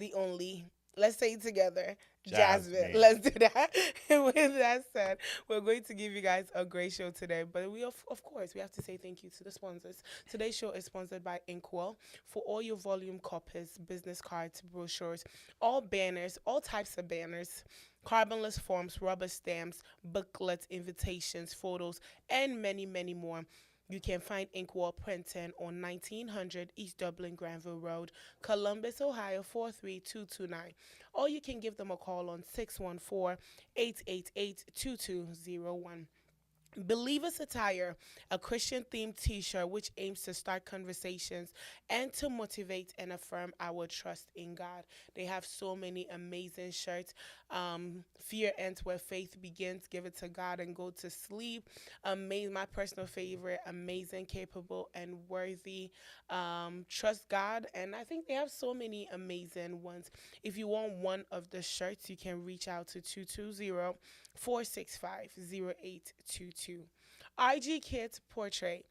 the only. Let's say it together. Jasmine. Jasmine. Let's do that. And with that said, we're going to give you guys a great show today. But of course, we have to say thank you to the sponsors. Today's show is sponsored by Inkwell for all your volume copies, business cards, brochures, all banners, all types of banners, carbonless forms, rubber stamps, booklets, invitations, photos, and many, many more. You can find Inkwell Printing on 1900 East Dublin Granville Road, Columbus, Ohio 43229. Or you can give them a call on 614-888-2201. Believers Attire, a Christian themed t shirt which aims to start conversations and to motivate and affirm our trust in God. They have so many amazing shirts. Fear ends where faith begins. Give it to God and go to sleep. Amazing, my personal favorite. Amazing, capable, and worthy. Trust God. And I think they have so many amazing ones. If you want one of the shirts, you can reach out to 220-465-0822. RG Kids Portrait.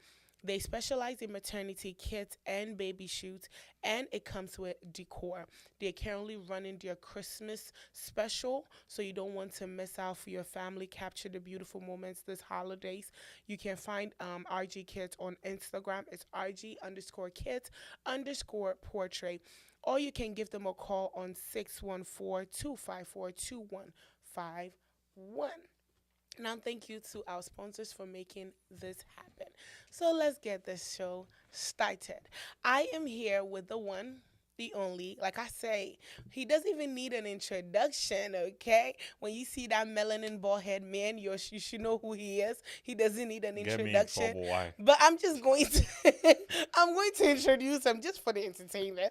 They specialize in maternity kits and baby shoots, and it comes with decor. They're currently running their Christmas special, so you don't want to miss out for your family. Capture the beautiful moments this holidays. You can find RG Kids on Instagram. It's RG_Kids_portrait. Or you can give them a call on 614-254-2151. Now, thank you to our sponsors for making this happen. So let's get this show started. I am here with the one, the only. Like I say, he doesn't even need an introduction, okay? When you see that melanin bald head man, you should know who he is. He doesn't need an Get me in introduction. trouble. Why? But I'm just going to I'm going to introduce him just for the entertainment.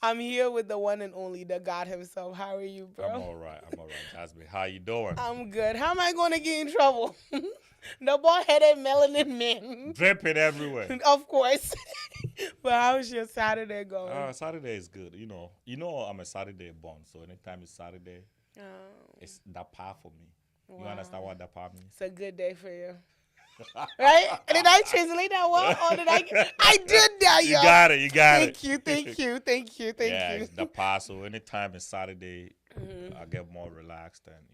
I'm here with the one and only, the God himself. How are you, bro? I'm all right. Jasmine, how you doing? I'm good. How am I going to get in trouble? The bald-headed melanin man. Dripping everywhere. Of course. But how's your Saturday going? Saturday is good. I'm a Saturday born, so anytime it's Saturday, it's that part for me. You Wow. understand what that part means? It's a good day for you. Right? Did I translate that well? Or did I did that, You y'all. got it. Thank you. Yeah, it's the part. So anytime it's Saturday, I get more relaxed and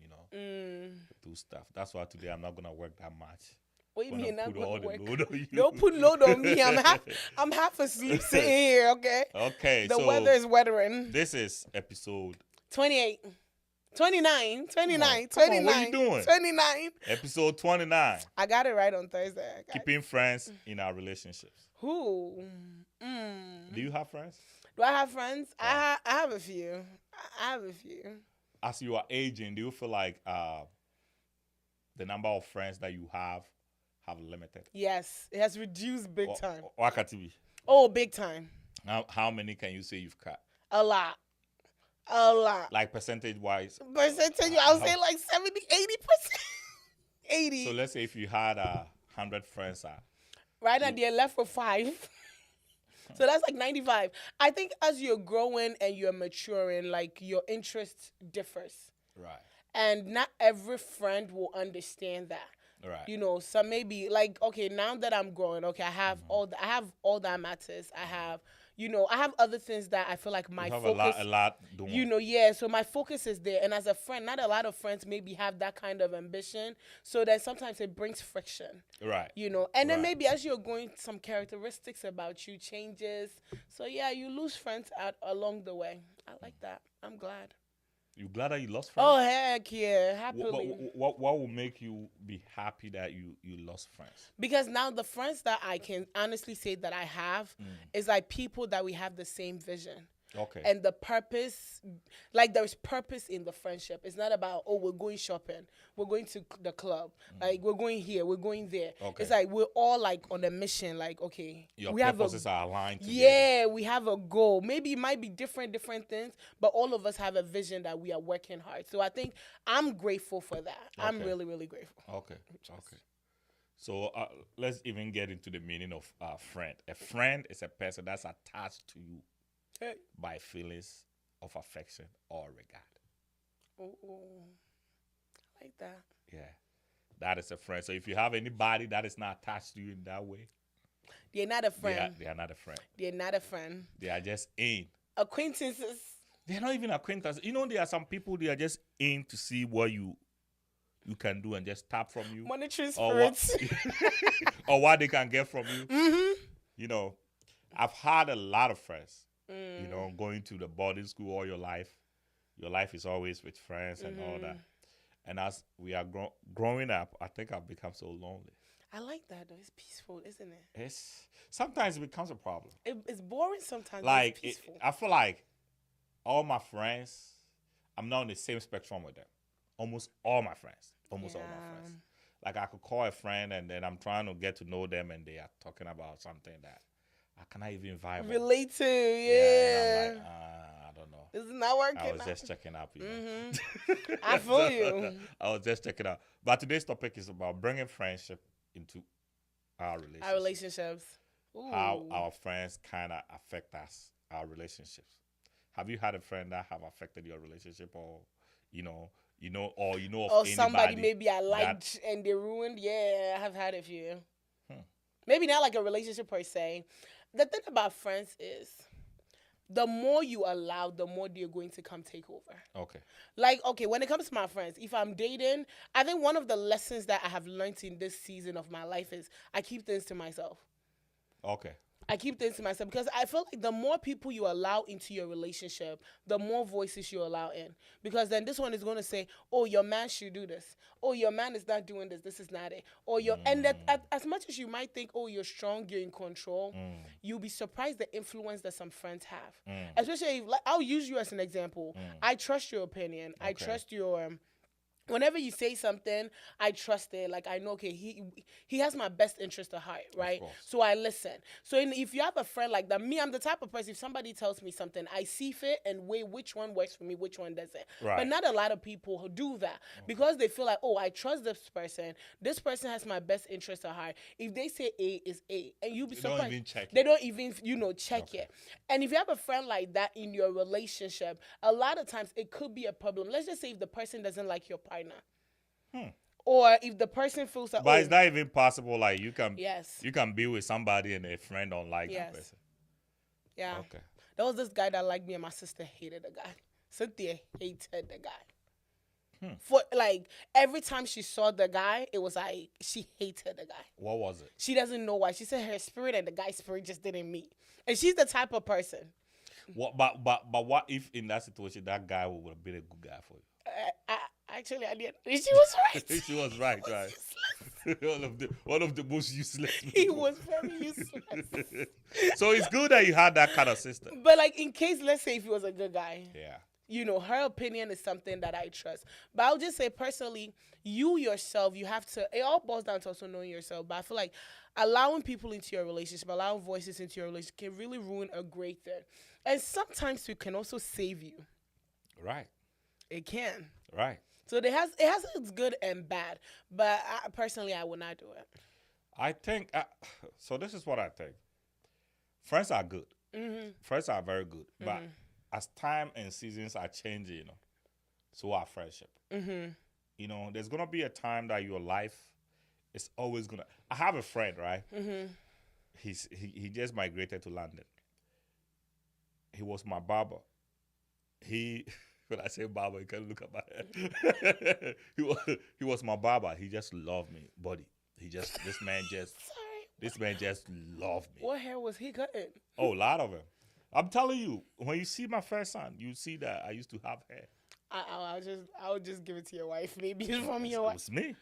do stuff. That's why today I'm not gonna work that much. What do you mean not Put all going the to work? load on you. Don't put load on me. I'm half asleep sitting here, okay? Okay, The so weather is weathering. this is episode 28. 29. Come on, what you doing? 29. episode 29. I got it right on Thursday. Keeping friends in our relationships. Who? Do you have friends? Do I have friends? I have a few. I have a few. As you are aging, do you feel like the number of friends that you have limited? Yes, it has reduced big time. Wakatibi. Oh, big time. How many can you say you've cut? A lot. A lot. Like percentage wise? Percentage, I would say like 70, 80%. 80. So let's say if you had 100 friends. Right now, they're left with 5. So that's like 95. I think as you're growing and you're maturing, like your interest differs. Right. And not every friend will understand that. Right. Some maybe like, okay, now that I'm growing, okay, I have all that matters. I have other things that I feel like my you have focus. a lot doing. Yeah. So my focus is there, and as a friend, not a lot of friends maybe have that kind of ambition. So then sometimes it brings friction. Right. And then Right. maybe as you're going, some characteristics about you changes. So yeah, you lose friends out along the way. I like that. I'm glad. You glad that you lost friends? Oh heck yeah, happily. What will make you be happy that you lost friends? Because now the friends that I can honestly say that I have is like people that we have the same vision. Okay. And the purpose, like there's purpose in the friendship. It's not about, oh, we're going shopping, we're going to the club, like we're going here, we're going there. Okay. It's like we're all like on a mission, like, okay. Your we purposes are aligned together. Yeah, we have a goal. Maybe it might be different things, but all of us have a vision that we are working hard. So I think I'm grateful for that. Okay. I'm really, really grateful. Okay. Okay. So let's even get into the meaning of friend. A friend is a person that's attached to you by feelings of affection or regard. Oh, I like that. Yeah, that is a friend. So if you have anybody that is not attached to you in that way, they're not a friend. They are not a friend. They're not a friend. They are just in. Acquaintances. They're not even acquaintances. You know, there are some people they are just in to see what you can do and just tap from you, Monetary or what, spirits. or what they can get from you. Mm-hmm. You know, I've had a lot of friends. You Mm. know, going to the boarding school all your life is always with friends and all that. And as we are growing up, I think I've become so lonely. I like that though. It's peaceful, isn't it? It's sometimes it becomes a problem. It's boring sometimes, but Like it's peaceful. I feel like all my friends, I'm not on the same spectrum with them. Almost all my friends. Almost all my friends. Like I could call a friend and then I'm trying to get to know them and they are talking about something that I cannot even vibe on. Relate to, Yeah. And I'm like, I don't know. This is not working. I was just checking up, you know. I feel you. I was just checking out. But today's topic is about bringing friendship into our relationship. Our relationships. Ooh. How our friends kind of affect us, our relationships. Have you had a friend that have affected your relationship, or or of or anybody somebody maybe I liked and they ruined? Yeah, I have had a few. Maybe not like a relationship per se. The thing about friends is the more you allow, the more they're going to come take over. Okay. Like, okay, when it comes to my friends, if I'm dating, I think one of the lessons that I have learned in this season of my life is I keep things to myself. Okay. I keep things to myself because I feel like the more people you allow into your relationship, the more voices you allow in. Because then this one is going to say, "Oh, your man should do this. Oh, your man is not doing this. This is not it." Or and that as much as you might think, "Oh, you're strong, you're in control," you'll be surprised the influence that some friends have. Especially, like, I'll use you as an example. I trust your opinion. I trust your. Whenever you say something, I trust it. Like, I know, okay, he has my best interest at heart, right? So I listen. So if you have a friend like that, me, I'm the type of person, if somebody tells me something, I see fit and weigh which one works for me, which one doesn't. Right. But not a lot of people who do that because they feel like, oh, I trust this person. This person has my best interest at heart. If they say A is A, and you be surprised. Don't even check they don't even, check it. And if you have a friend like that in your relationship, a lot of times it could be a problem. Let's just say if the person doesn't like your partner. Or if the person feels like, but it's not even possible. Like you can be with somebody and a friend don't like that person. Yeah. Okay. There was this guy that liked me and my sister hated the guy. Cynthia hated the guy. For like every time she saw the guy, it was like she hated the guy. What was it? She doesn't know why. She said her spirit and the guy's spirit just didn't meet. And she's the type of person. What? But what if in that situation that guy would have been a good guy for you? Actually, I didn't. She was right. She was right. One of the most useless people. He was very useless. So it's good that you had that kind of sister. But like in case, let's say if he was a good guy. Yeah. Her opinion is something that I trust. But I'll just say personally, you yourself, you have to, it all boils down to also knowing yourself. But I feel like allowing people into your relationship, allowing voices into your relationship can really ruin a great thing. And sometimes it can also save you. Right. It can. Right. So it has its good and bad. But personally, I would not do it. I think, so this is what I think. Friends are good. Friends are very good. But as time and seasons are changing, so are friendship. There's going to be a time that your life is always going to... I have a friend, right? He just migrated to London. He was my barber. When I say barber, you can look at my head. He was my barber. He just loved me, buddy. This man just loved me. What hair was he cutting? Oh, a lot of them. I'm telling you, when you see my first son, you see that I used to have hair. I'll just give it to your wife. Maybe it's from your wife. It's me.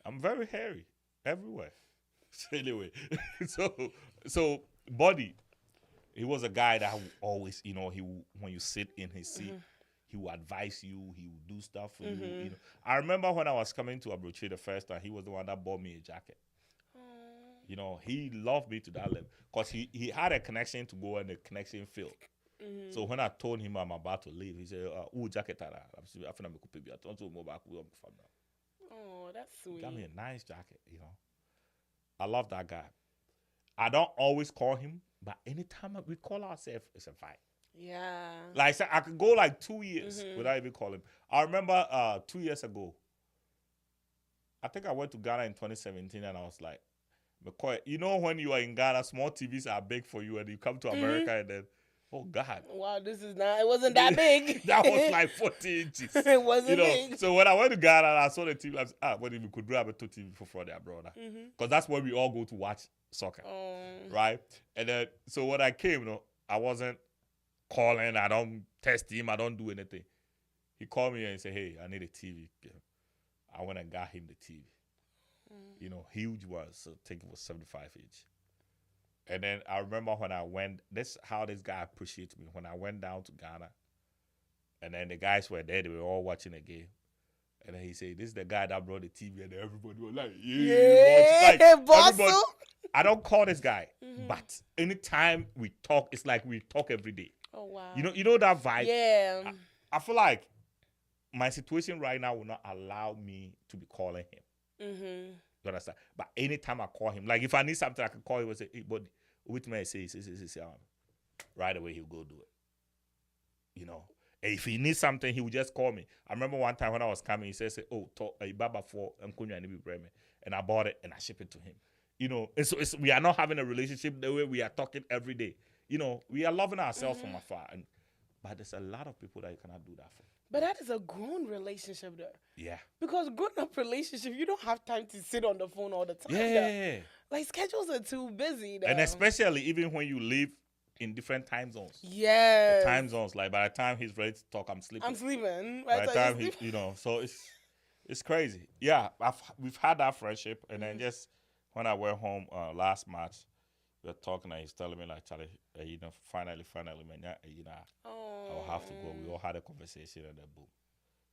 I'm very hairy everywhere. Anyway, so buddy, he was a guy that always, when you sit in his seat, he will advise you. He will do stuff for you. I remember when I was coming to Abuchi the first time, he was the one that bought me a jacket. He loved me to that level because he had a connection to go and the connection failed. So when I told him I'm about to leave, he said, "Oh, jacket Oh, that's sweet. Got me a nice jacket. I love that guy. I don't always call him, but anytime we call ourselves, it's a fight. Yeah. Like I said, I could go like 2 years without even calling him. I remember 2 years ago, I think I went to Ghana in 2017 and I was like, McCoy, when you are in Ghana, small TVs are big for you and you come to America and then Oh God. Wow, it wasn't that big. That was like 40 inches. It wasn't big. So when I went to Ghana and I saw the TV, I said, well, if we could grab a TV for their brother. Because that's where we all go to watch soccer. Right? And then, so when I came, I wasn't calling. I don't text him. I don't do anything. He called me and said, hey, I need a TV. I went and got him the TV. Huge one. So I think it was 75 inch. And then I remember when I went, this how this guy appreciates me. When I went down to Ghana, and then the guys were there, they were all watching the game. And then he said, this is the guy that brought the TV, and everybody was like, yeah, boss. I don't call this guy, but anytime we talk, it's like we talk every day. Oh, wow. You know that vibe? Yeah. I feel like my situation right now will not allow me to be calling him. You understand? But anytime I call him, like if I need something, I can call him and say, hey, buddy, which man say, right away he'll go do it. And if he needs something, he will just call me. I remember one time when I was coming, he says, oh, Baba for Nkunya and Ibrahim. And I bought it and I shipped it to him. And so we are not having a relationship the way we are talking every day. We are loving ourselves from afar. But there's a lot of people that you cannot do that for. But that is a grown relationship, though. Yeah. Because grown-up relationship, you don't have time to sit on the phone all the time. Yeah. Like, schedules are too busy, though. And especially even when you live in different time zones. Yes. The time zones, like by the time he's ready to talk, I'm sleeping. By the time so it's crazy. Yeah, we've had that friendship, and then just when I went home last March, we were talking, and he's telling me like, Charlie, finally, man, I will have to go. We all had a conversation, and then boom,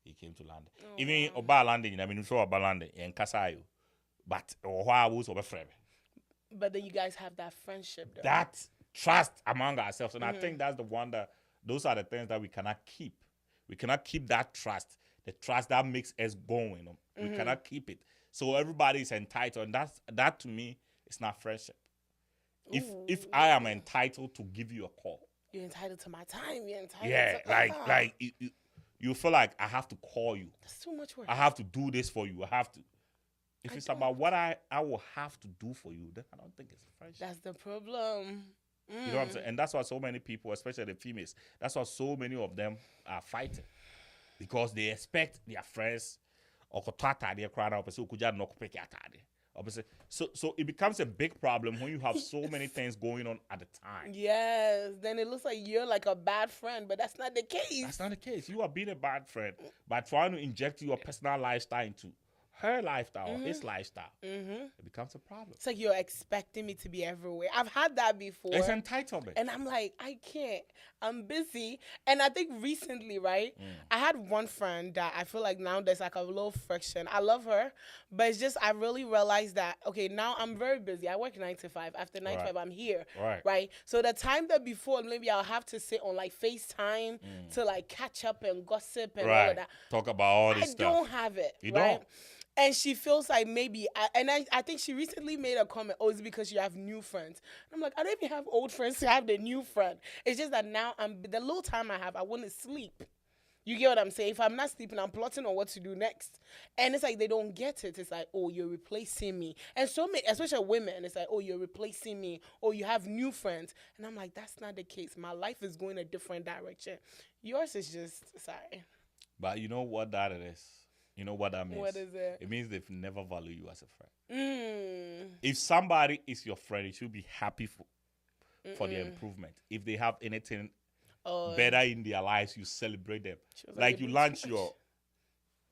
he came to London. Even Oba London, I mean, so Oba London in Kasayo, but I was over friend. But then you guys have that friendship, though. That trust among ourselves, and I think that's the one those are the things that we cannot keep. We cannot keep that trust, the trust that makes us going. We cannot keep it. So everybody is entitled, and that to me is not friendship. If I am entitled to give you a call, you're entitled to my time. You're entitled. Yeah, like you feel like I have to call you. That's too much work. I have to do this for you. I have to. If it's about what I will have to do for you, then I don't think it's friendship. That's the problem. You know what I'm saying? And that's why so many people, especially the females, that's why so many of them are fighting, because they expect their friends or they're crying out, so it becomes a big problem when you have so many things going on at the time. Yes, then it looks like you're like a bad friend, but that's not the case. That's not the case. You are being a bad friend by trying to inject your personal lifestyle into her lifestyle or his lifestyle. It becomes a problem. It's like you're expecting me to be everywhere. I've had that before. It's entitlement. And I'm like, I can't. I'm busy. And I think recently, right, I had one friend that I feel like now there's like a little friction. I love her, but it's just I really realized that, okay, now I'm very busy. I work 9 to 5. After 9 to 5, I'm here. Right? So the time that before, maybe I'll have to sit on like FaceTime to like catch up and gossip and all of that. Talk about all this stuff. I don't have it. You right? don't. And she feels like maybe, I think she recently made a comment, oh, it's because you have new friends. And I'm like, I don't even have old friends to have the new friend. It's just that now, the little time I have, I want to sleep. You get what I'm saying? If I'm not sleeping, I'm plotting on what to do next. And it's like, they don't get it. It's like, oh, you're replacing me. And so many, especially women, it's like, oh, you're replacing me. Or you have new friends. And I'm like, that's not the case. My life is going a different direction. Yours is just, sorry. But you know what that is? You know what that means? What is it? It means they've never valued you as a friend. If somebody is your friend, you should be happy for their improvement. If they have anything better in their lives, you celebrate them. Like you launch your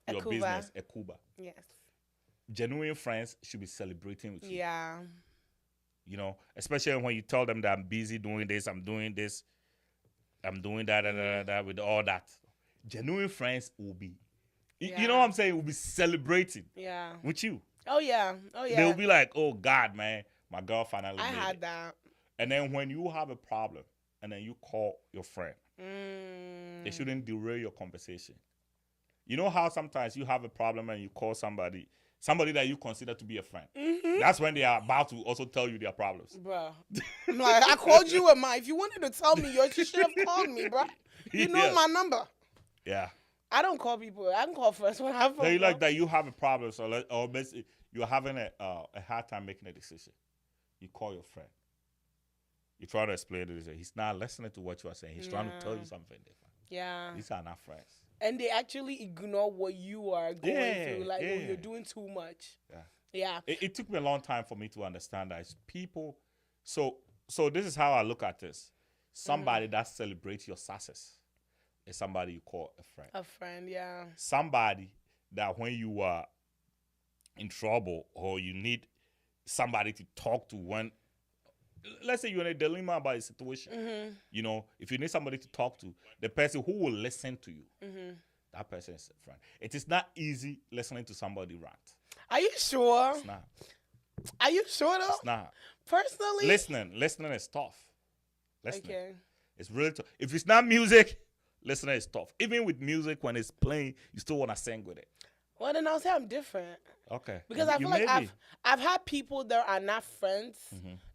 business, Ekuba. Yes. Genuine friends should be celebrating with you. Yeah. You know, especially when you tell them that I'm busy doing this, I'm doing this, I'm doing that, with all that. Genuine friends will be. You know what I'm saying? We'll be celebrating with you. Oh, yeah. They'll be like, oh, God, man, my girl finally made had it. that. And then when you have a problem and then you call your friend, they shouldn't derail your conversation. You know how sometimes you have a problem and you call somebody that you consider to be a friend. That's when they are about to also tell you their problems. Bruh. I'm like, I called you with if you wanted to tell me yours, you should have called me, bruh. You know my number. Yeah. I don't call people. I can call first when I have a problem. Like that you have a problem, or you're having a hard time making a decision. You call your friend. You try to explain it. He's not listening to what you are saying. He's trying to tell you something different. Yeah. These are not friends. And they actually ignore what you are going through. Like, oh, you're doing too much. Yeah. Yeah. It took me a long time for me to understand that it's people. So this is how I look at this. Somebody that celebrates your success is somebody you call a friend. A friend, yeah. Somebody that when you are in trouble or you need somebody to talk to when, let's say you're in a dilemma about a situation, you know, if you need somebody to talk to, the person who will listen to you, that person is a friend. It is not easy listening to somebody rant. Are you sure? It's not. Are you sure though? It's not. Personally? Listening is tough. Listening. Okay. It's really tough. If it's not music, listening is tough. Even with music, when it's playing, you still want to sing with it. Well, then I'll say I'm different. Okay. Because I feel like I've had people that are not friends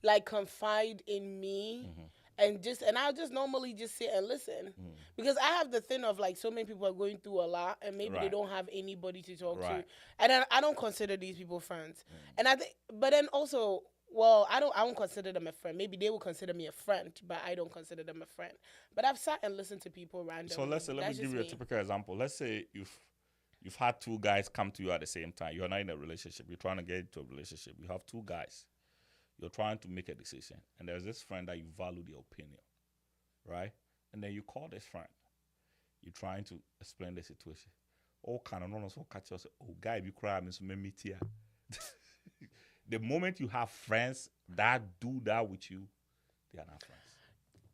like confide in me and I'll just normally just sit and listen. Because I have the thing of like so many people are going through a lot and maybe they don't have anybody to talk to. And then I don't consider these people friends. And I think but then also well, I won't consider them a friend. Maybe they will consider me a friend, but I don't consider them a friend. But I've sat and listened to people randomly. So let me give you a typical example. Let's say you've had two guys come to you at the same time. You're not in a relationship. You're trying to get into a relationship. You have two guys. You're trying to make a decision. And there's this friend that you value their opinion, right? And then you call this friend. You're trying to explain the situation. Oh, can I not catch us? Oh, guy, if you cry, I'm in meet here. The moment you have friends that do that with you, they are not friends.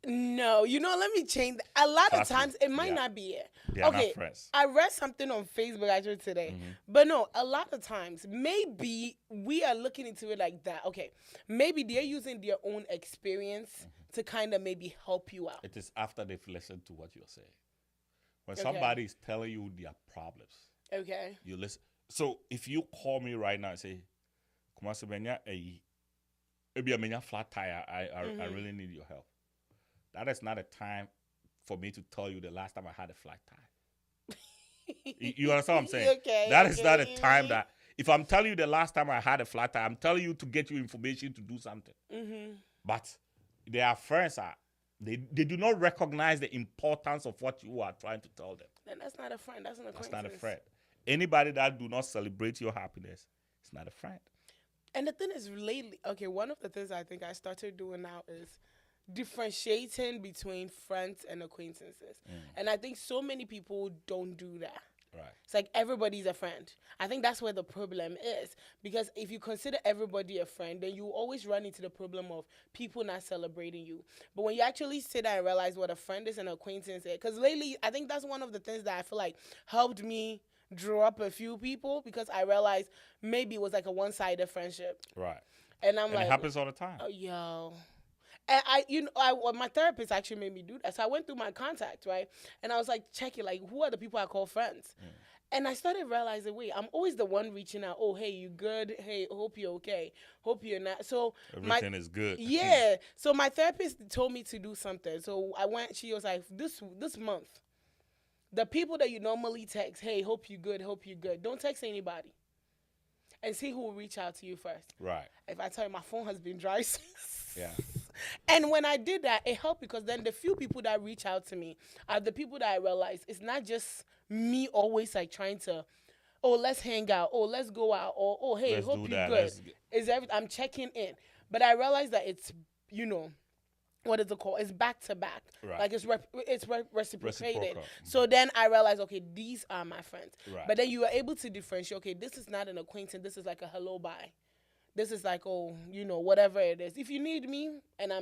No, let me change that. A lot of times it might not be it. They are not friends. I read something on Facebook actually today. But no, a lot of times maybe we are looking into it like that. Okay, maybe they're using their own experience to kind of maybe help you out. It is after they've listened to what you're saying. When somebody is telling you their problems, you listen. So if you call me right now and say, maybe I'm a flat tire, I really need your help. That is not a time for me to tell you the last time I had a flat tire. You understand what I'm saying? That is not a time that, if I'm telling you the last time I had a flat tire, I'm telling you to get you information to do something. But their friends they do not recognize the importance of what you are trying to tell them. Then that's not a friend. That's an acquaintance. That's not a friend. Anybody that do not celebrate your happiness is not a friend. And the thing is, lately, one of the things I think I started doing now is differentiating between friends and acquaintances. And I think so many people don't do that. Right. It's like everybody's a friend. I think that's where the problem is. Because if you consider everybody a friend, then you always run into the problem of people not celebrating you. But when you actually sit down and realize what a friend is and an acquaintance is, because lately, I think that's one of the things that I feel like helped me draw up a few people, because I realized maybe it was like a one-sided friendship. Right. And I'm like, it happens all the time. Oh, yo. And my therapist actually made me do that. So I went through my contacts, right? And I was like checking, like, who are the people I call friends? And I started realizing, wait, I'm always the one reaching out. Oh, hey, you good? Hey, hope you're okay. Hope you're not. So everything is good. Yeah. So my therapist told me to do something. So I went. She was like, this month, the people that you normally text, hey, hope you good. Hope you good. Don't text anybody. And see who will reach out to you first. Right. If I tell you my phone has been dry. Yeah. And when I did that, it helped, because then the few people that reach out to me are the people that I realize it's not just me always like trying to, oh, let's hang out, oh, let's go out, or oh, hey, let's hope you're good. I'm checking in. But I realized that it's, what is it called? It's back to back. Right. Like it's reciprocated. So then I realized, okay, these are my friends. Right. But then you are able to differentiate, okay, this is not an acquaintance, this is like a hello, bye. This is like, oh, whatever it is. If you need me and I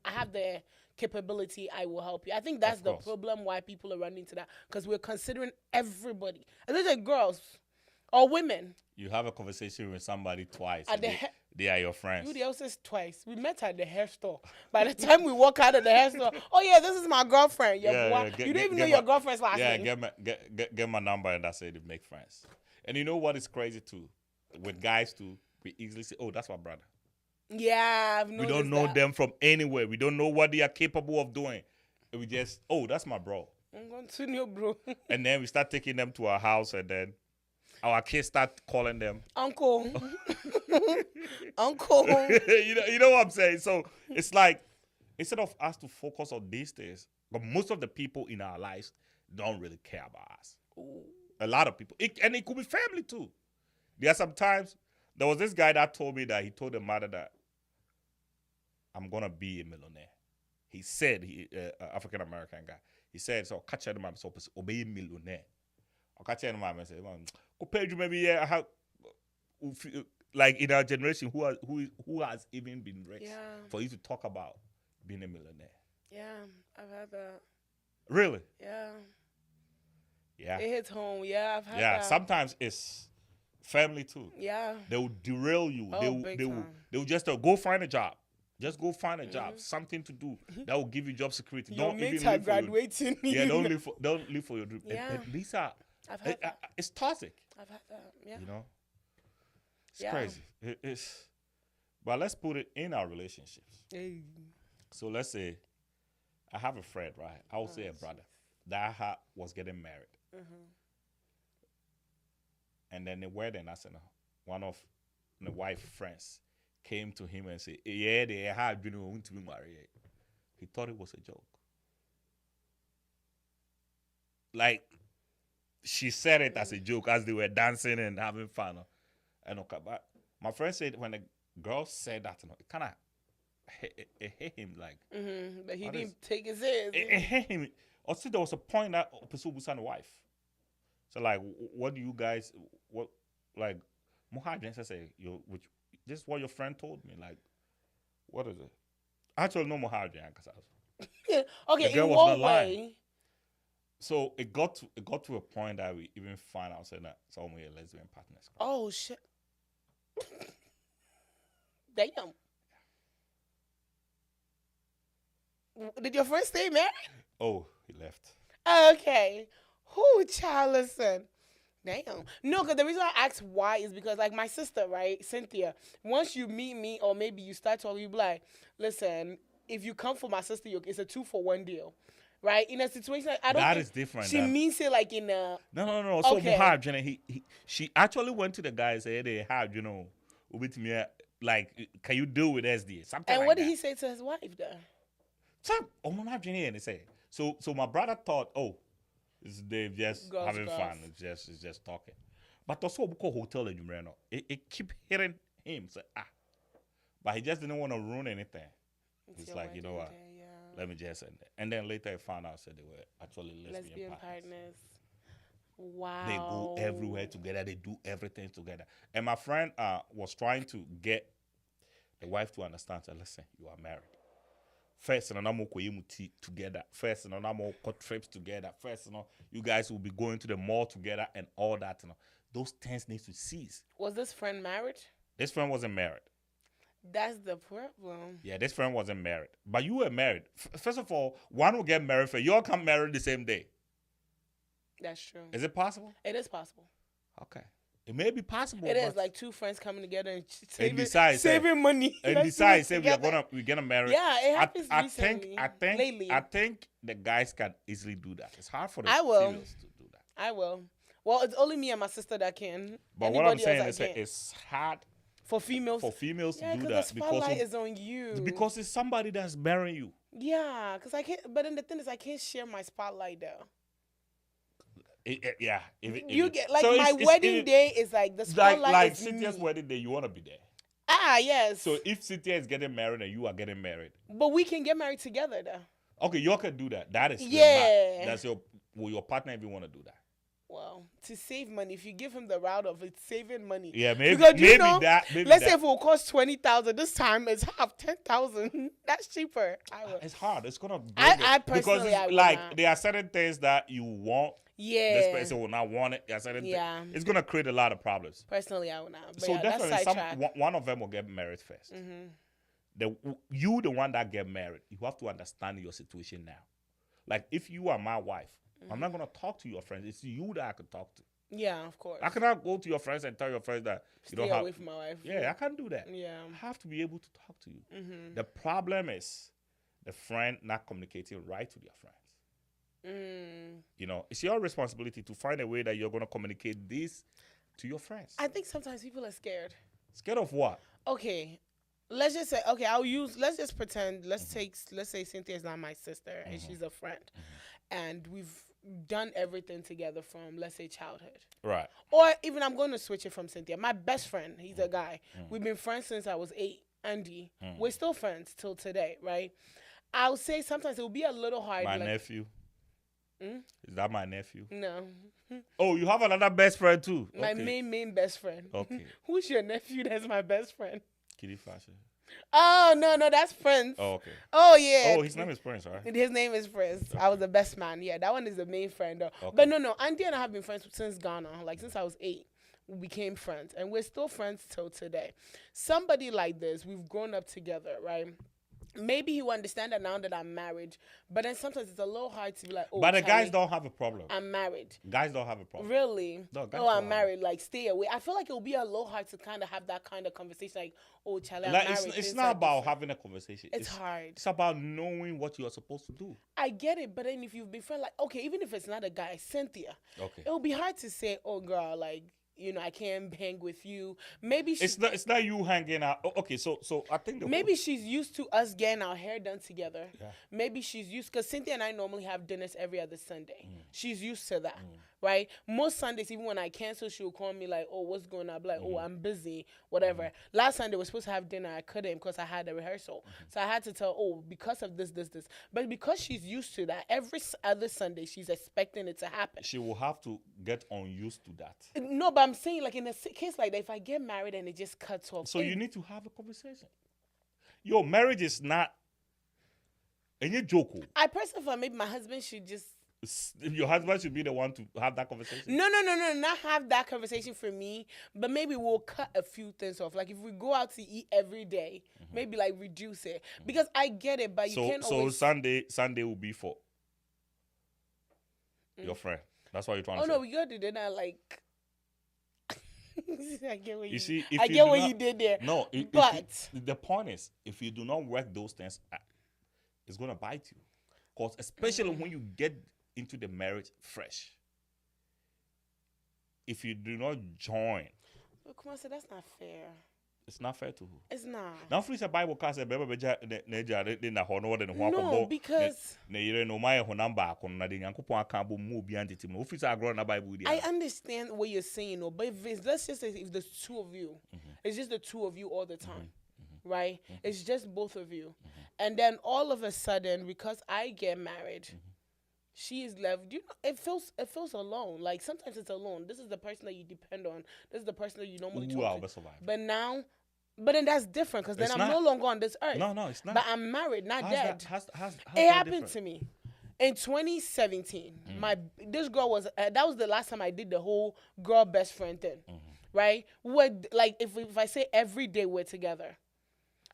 have the capability, I will help you. I think that's the problem why people are running to that, because we're considering everybody, especially girls or women. You have a conversation with somebody twice. They are your friends. They also says twice. We met at the hair store. By the time we walk out of the hair store, oh yeah, this is my girlfriend. You don't even know your girlfriend's last name. Get my number, and that's it. To make friends. And you know what is crazy too, with guys too. We easily say, oh, that's my brother. Yeah, I've noticed we don't know them from anywhere. We don't know what they are capable of doing. And we just, oh, that's my bro. I'm going to know, bro. And then we start taking them to our house, and then our kids start calling them Uncle. Uncle. you know what I'm saying? So it's like instead of us to focus on these things, but most of the people in our lives don't really care about us. Ooh. A lot of people, and it could be family too. There are sometimes there was this guy that told me that he told the mother that I'm gonna be a millionaire. He said he African American guy. He said so. Catch him, so obey millionaire. I catch him, and say, compared to maybe I have like in our generation who has even been rich for you to talk about being a millionaire. Yeah, I've had that. Really? Yeah. Yeah. It hits home. Yeah, I've had that. Yeah, sometimes it's family too. Yeah. They will derail you. Oh, They will just go find a job. Just go find a job, something to do that will give you job security. Your Don't mates even are live graduating. Yeah, don't live for your dream. Yeah. And these are I've had that. it's toxic. I've had that. Yeah. You know, it's Yeah. crazy. It's but let's put it in our relationships. Hey. So let's say I have a friend, right? I will say a brother that was getting married. And then the wedding, I said, one of the wife friends came to him and said, yeah, they have been going to be married. He thought it was a joke. Like, she said it as a joke as they were dancing and having fun. And okay, but my friend said when the girl said that, it kind of hit him like. But he didn't take his head. It hit him. Also, there was a point that Pessoa was on the wife. So like, what do you guys, what, like, Mohadjan say, this is what your friend told me. Like, what is it? Actually, no Mohadjan because I was. Okay, in what way? Lying. So it got to a point that we even find out saying that some of your lesbian partners. Oh shit! Damn. Did your friend stay married? Oh, he left. Okay. Who, child? Listen. Damn. No, because the reason I asked why is because, like, my sister, right, Cynthia, once you meet me or maybe you start talking, you be like, listen, if you come for my sister, it's a 2-for-1 deal. Right? In a situation, I don't That is different. She means it like in a... No. So, okay. She actually went to the guy and said, hey, how, with me, like, can you deal with SD? Something and like what that. did he say to his wife, though? So my brother thought, they're just Girls. fun. It's just talking. But also because hotel it keep hitting him. So, but he just didn't want to ruin anything. It's like, you know what? Let me just end it. And then later I found out they were actually lesbian partners. Wow. They go everywhere together. They do everything together. And my friend was trying to get the wife to understand. Say, listen, you are married. First, together. First, trips together. First, you guys will be going to the mall together and all that. Those things need to cease. Was this friend married? This friend wasn't married. That's the problem. Yeah, this friend wasn't married. But you were married. First of all, one will get married for you all come married the same day. That's true. Is it possible? It is possible. Okay. It may be possible. It is like two friends coming together and saving money. And decide, say we're gonna marry. Yeah, it happens recently. Lately. I think the guys can easily do that. It's hard for the females to do that. I will. Well, it's only me and my sister that can. But what I'm saying is it's hard for females to do that the spotlight is on you. Because it's somebody that's marrying you. Yeah, because I can't. But then the thing is, I can't share my spotlight though. Yeah. You get like so my wedding day is like the spotlight. Like Cynthia's wedding day, you want to be there. Yes. So if Cynthia is getting married and you are getting married, but we can get married together though. Okay, you can do that. That is that's your partner if you want to do that. Well, to save money, if you give him the route of it's saving money. Yeah, maybe because, let's say if it will cost 20,000, this time it's half 10,000. That's cheaper. It's hard. It's gonna. I personally, because like there are certain things that you want. Yeah. This person will not want it. There are certain things. It's gonna create a lot of problems. Personally, I would not. But so definitely, one of them will get married first. Mm-hmm. The one that get married, you have to understand your situation now. Like if you are my wife. I'm not going to talk to your friends. It's you that I could talk to. Yeah, of course. I cannot go to your friends and tell your friends that you don't have... Stay away from my wife. Yeah, I can't do that. Yeah. I have to be able to talk to you. Mm-hmm. The problem is the friend not communicating right to their friends. It's your responsibility to find a way that you're going to communicate this to your friends. I think sometimes people are scared. Scared of what? Okay. let's just say, okay, let's just pretend, let's say Cynthia is not my sister and she's a friend, and we've done everything together from, let's say, childhood. Right. Or even, I'm going to switch it from Cynthia. My best friend, he's a guy. We've been friends since I was 8. Andy, we're still friends till today, right? I'll say sometimes it will be a little hard. My like, nephew. Is that my nephew? No. Oh, you have another best friend too. My Okay. main best friend. Okay. Who's your nephew that's my best friend? Kitty Fashion. Oh, no, that's Prince. Oh, okay. Oh, yeah. Oh, his name is Prince, right? His name is Prince. I was the best man. Yeah, that one is the main friend. Okay. But no, Andy and I have been friends since Ghana. Like, since I was 8, we became friends. And we're still friends till today. Somebody like this, we've grown up together, right? Maybe he will understand that now that I'm married, but then sometimes it's a little hard to be like, oh, But the Charlie, guys don't have a problem. I'm married. Guys don't have a problem. Really? No, guys Oh, don't I'm have married. Like, stay away. I feel like it will be a little hard to kind of have that kind of conversation. Like, oh, Charlie, I'm Like, married. it's Things not are about different. having a conversation. It's hard. It's about knowing what you are supposed to do. I get it, but then if you've been friends, like, okay, even if it's not a guy, Cynthia, Okay. it'll be hard to say, oh, girl, like, I can't hang with you. Maybe It's not you hanging out. Okay, so I think maybe she's used to us getting our hair done together. Yeah. Maybe she's used, because Cynthia and I normally have dinners every other Sunday. She's used to that, right? Most Sundays, even when I cancel, she'll call me like, oh, what's going on? I'll be like, oh, I'm busy, whatever. Last Sunday, we were supposed to have dinner. I couldn't because I had a rehearsal. So I had to tell, oh, because of this. But because she's used to that, every other Sunday, she's expecting it to happen. she will have to get unused to that. No, but I'm saying, like, in a case like that, if I get married and it just cuts off. So you need to have a conversation. Your marriage is not any joke. I personally feel maybe my husband should just. Your husband should be the one to have that conversation. No, not have that conversation for me, but maybe we'll cut a few things off. Like, if we go out to eat every day, maybe like reduce it. Because I get it, but you can't always. Sunday will be for your friend. That's what you're trying to say. Oh no, we go to dinner like. I get what You see, if I you get do what not- you did there. No, but the point is, if you do not work those things, it's gonna bite you. Cause especially when you get into the marriage fresh, if you do not join, look, come on, so that's not fair. it's not fair to who. It's not. Now, free the Bible cast a baby No, because I understand what you're saying, though, but let's just say if there's two of you, it's just the two of you all the time, right? It's just both of you. And then all of a sudden, because I get married, she is left. It feels alone. Like, sometimes it's alone. This is the person that you depend on. This is the person that you normally talk to. But then that's different, because then It's I'm not. no longer on this earth. No, it's not. But I'm married, not dead. How's It happened to me in 2017. This girl was that was the last time I did the whole girl best friend thing, right? We're like, if I say every day we're together,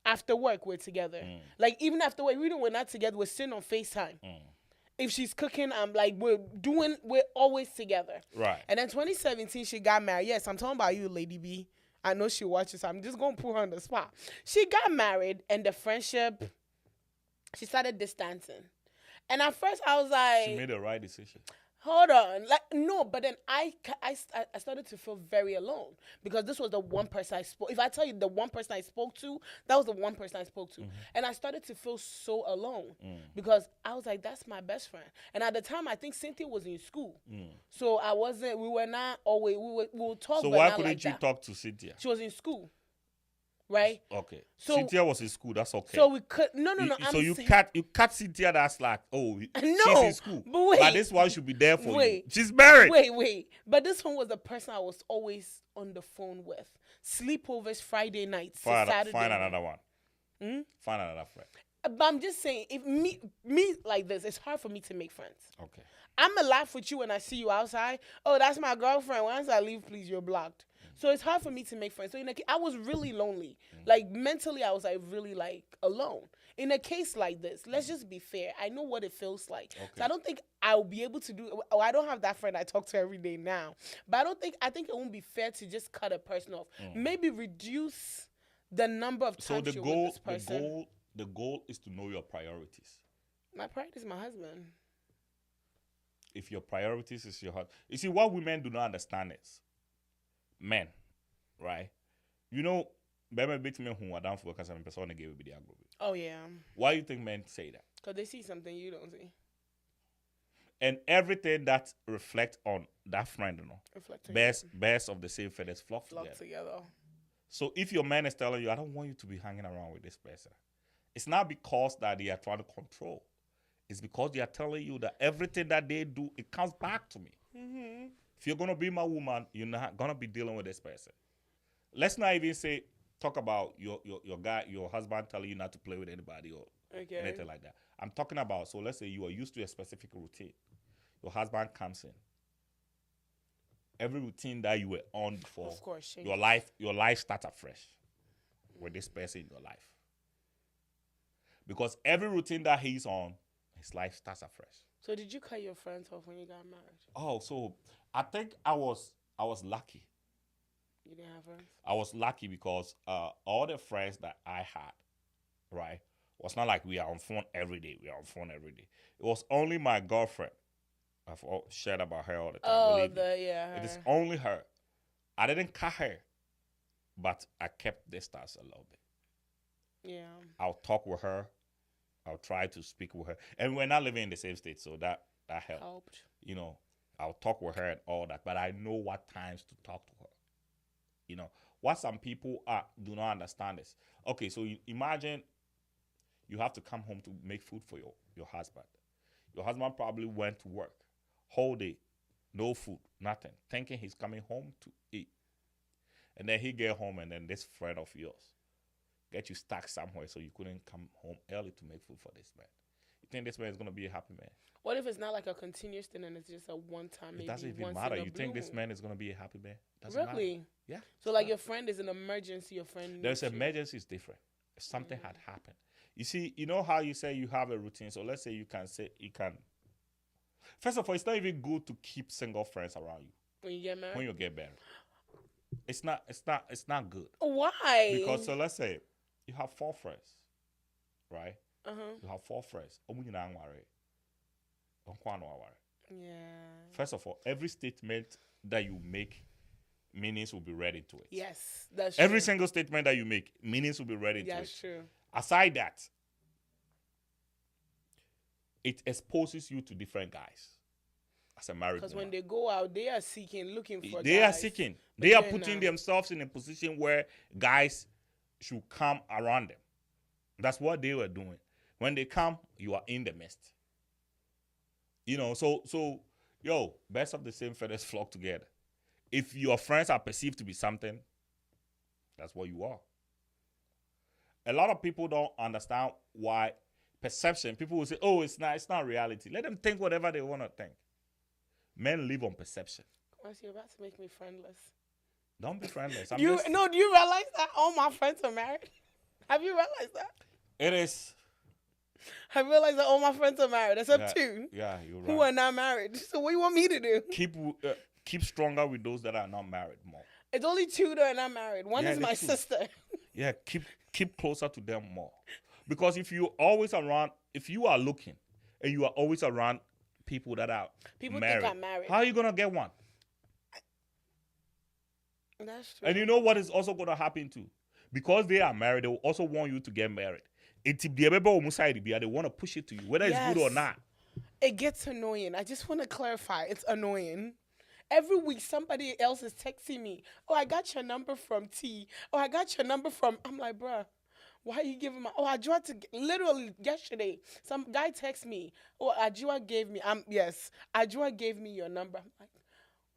after work we're together, like even after work, we're not together. We're sitting on FaceTime. If she's cooking, I'm like, we're always together. Right. And then 2017, she got married. Yes, I'm talking about you, Lady B. I know she watches, so I'm just going to put her on the spot. She got married, and the friendship, she started distancing. And at first, I was like... She made the right decision. Hold on. Like, no, but then I started to feel very alone, because this was the one person I spoke. If I tell you the one person I spoke to, that was the one person I spoke to. And I started to feel so alone, because I was like, that's my best friend. And at the time, I think Cynthia was in school. So we were not always, we would talk, So but why not couldn't like you that. talk to Cynthia? She was in school, right? Okay. So- Cynthia was in school. That's okay. So we could, no. So you saying- cut Cynthia. That's like, oh, she's No, in school. but wait. But this one should be there for you. Wait. She's married. Wait. But this one was the person I was always on the phone with. Sleepovers Friday nights, Saturday. Find another one. Find another friend. But I'm just saying, if me like this, it's hard for me to make friends. Okay. I'm going to laugh with you when I see you outside. Oh, that's my girlfriend. Once I leave, please, you're blocked. So it's hard for me to make friends. So I was really lonely. Like, mentally, I was like really like alone. In a case like this, let's just be fair. I know what it feels like. Okay. So I don't think I'll be able to do. Oh, I don't have that friend I talk to every day now. But I think it won't be fair to just cut a person off. Maybe reduce the number of So times you're with this person. the goal is to know your priorities. My priority is my husband. If your priorities is your husband, you see what women do not understand is men, right? You know, Bema bit me who are down for because I'm a person gave it the agro. Oh yeah, Why you think men say that? because they see something you don't see. And everything that reflect on that friend, you know, Reflecting. best of the same feathers flock together. So if your man is telling you, I don't want you to be hanging around with this person, it's not because that they are trying to control. It's because they are telling you that everything that they do, it comes back to me. Mm-hmm. If you're gonna be my woman, you're not gonna be dealing with this person. Let's not even talk about your guy, your husband telling you not to play with anybody or anything like that. I'm talking about, so let's say you are used to a specific routine. Your husband comes in. Every routine that you were on before, of course, your life starts afresh with this person in your life. Because every routine that he's on, his life starts afresh. So did you cut your friends off when you got married? Oh, so I think I was lucky. You didn't have friends? I was lucky because all the friends that I had, right, was not like we are on phone every day. It was only my girlfriend. I've shared about her all the time. Oh, her. It is only her. I didn't cut her, but I kept distance a little bit. Yeah. I'll talk with her. I'll try to speak with her. And we're not living in the same state, so that helped. You know, I'll talk with her and all that, but I know what times to talk to her. You know, what some people do not understand is, okay, so you imagine you have to come home to make food for your husband. Your husband probably went to work whole day, no food, nothing, thinking he's coming home to eat. And then he get home and then this friend of yours get you stuck somewhere so you couldn't come home early to make food for this man. You think this man is going to be a happy man? What if it's not like a continuous thing and it's just a one-time, maybe it doesn't even once matter. in a You blue think this moon? man is going to be a happy man? Doesn't Really? matter. Yeah. So like your friend is an emergency, your friend There's needs you. emergency is different. If something had happened. You see, you know how you say you have a routine. So let's say you can. First of all, it's not even good to keep single friends around you When you get married? when you get married. It's not good. Why? Because so let's say you have 4 friends, right? Uh-huh. You have 4 friends. Yeah. First of all, every statement that you make, meanings will be read into it. Yes, that's true. Every single statement that you make, meanings will be read into it. That's true. Aside that, it exposes you to different guys as a married Because woman. when they go out, they are looking for They guys. are seeking. But They are you're putting not. themselves in a position where guys should come around them. That's what they were doing. When they come, you are in the midst. You know, so best of the same feathers flock together. If your friends are perceived to be something, that's what you are. A lot of people don't understand why perception. People will say, "Oh, it's not reality." Let them think whatever they want to think. Men live on perception. You're about to make me friendless. Don't be friendless. Do you realize that all my friends are married? Have you realized that? It is. I realized that all my friends are married, except 2 Yeah, you're right. who are not married. So what do you want me to do? Keep stronger with those that are not married more. It's only 2 that are not married. One is my sister. Yeah, keep closer to them more. Because if you are looking and you are always around people that are married, think I'm married. how are you gonna get one? That's true. And you know what is also gonna happen too? Because they are married, they will also want you to get married. They want to push it to you, whether it's good or not. It gets annoying. I just want to clarify. It's annoying. Every week, somebody else is texting me. Oh, I got your number from T. Oh, I got your number from... I'm like, bruh, why are you giving my... Oh, Ajua literally yesterday, some guy texted me. Oh, Ajua gave me... Ajua gave me your number. I'm like,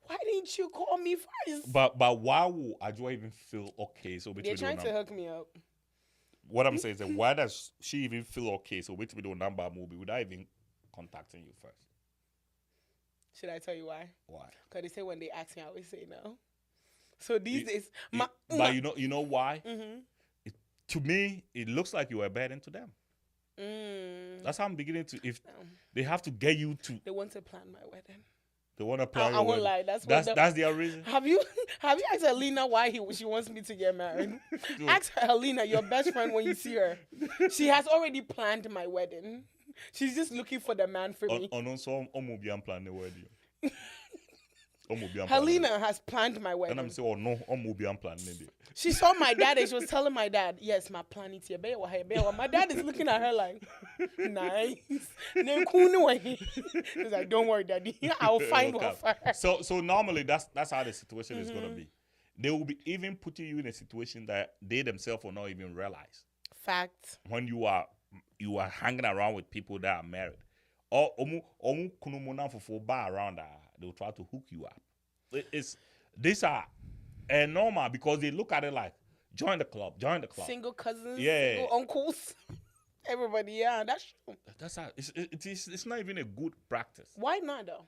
why didn't you call me first? But why would Ajua even feel okay? So they're trying to hook me up. What I'm saying is that why does she even feel okay? So wait till we do a number movie without even contacting you first. Should I tell you why? Why? Because they say when they ask me, I always say no. So these days, but you know why? Mm-hmm. To me, it looks like you are a burden to them. That's how I'm beginning to. If they have to get you to, they want to plan my wedding. They want to plan. I won't lie. That's their reason. Have you asked Alina why she wants me to get married? Ask her, Alina, your best friend, when you see her. She has already planned my wedding. She's just looking for the man for me. On plan the wedding. Helena has planned my And wedding. I'm saying, oh no, I'm planning it. She saw my dad and she was telling my dad, yes, my plan is here. My dad is looking at her like, nice. He's like, don't worry, daddy. I'll find one for her. So normally that's how the situation is gonna be. They will be even putting you in a situation that they themselves will not even realize. Fact. When you are hanging around with people that are married. Or for bar around that, they will try to hook you up. These are normal because they look at it like join the club. Single cousins, Yeah. single uncles. Everybody, yeah, that's true. That's how it's not even a good practice. Why not though?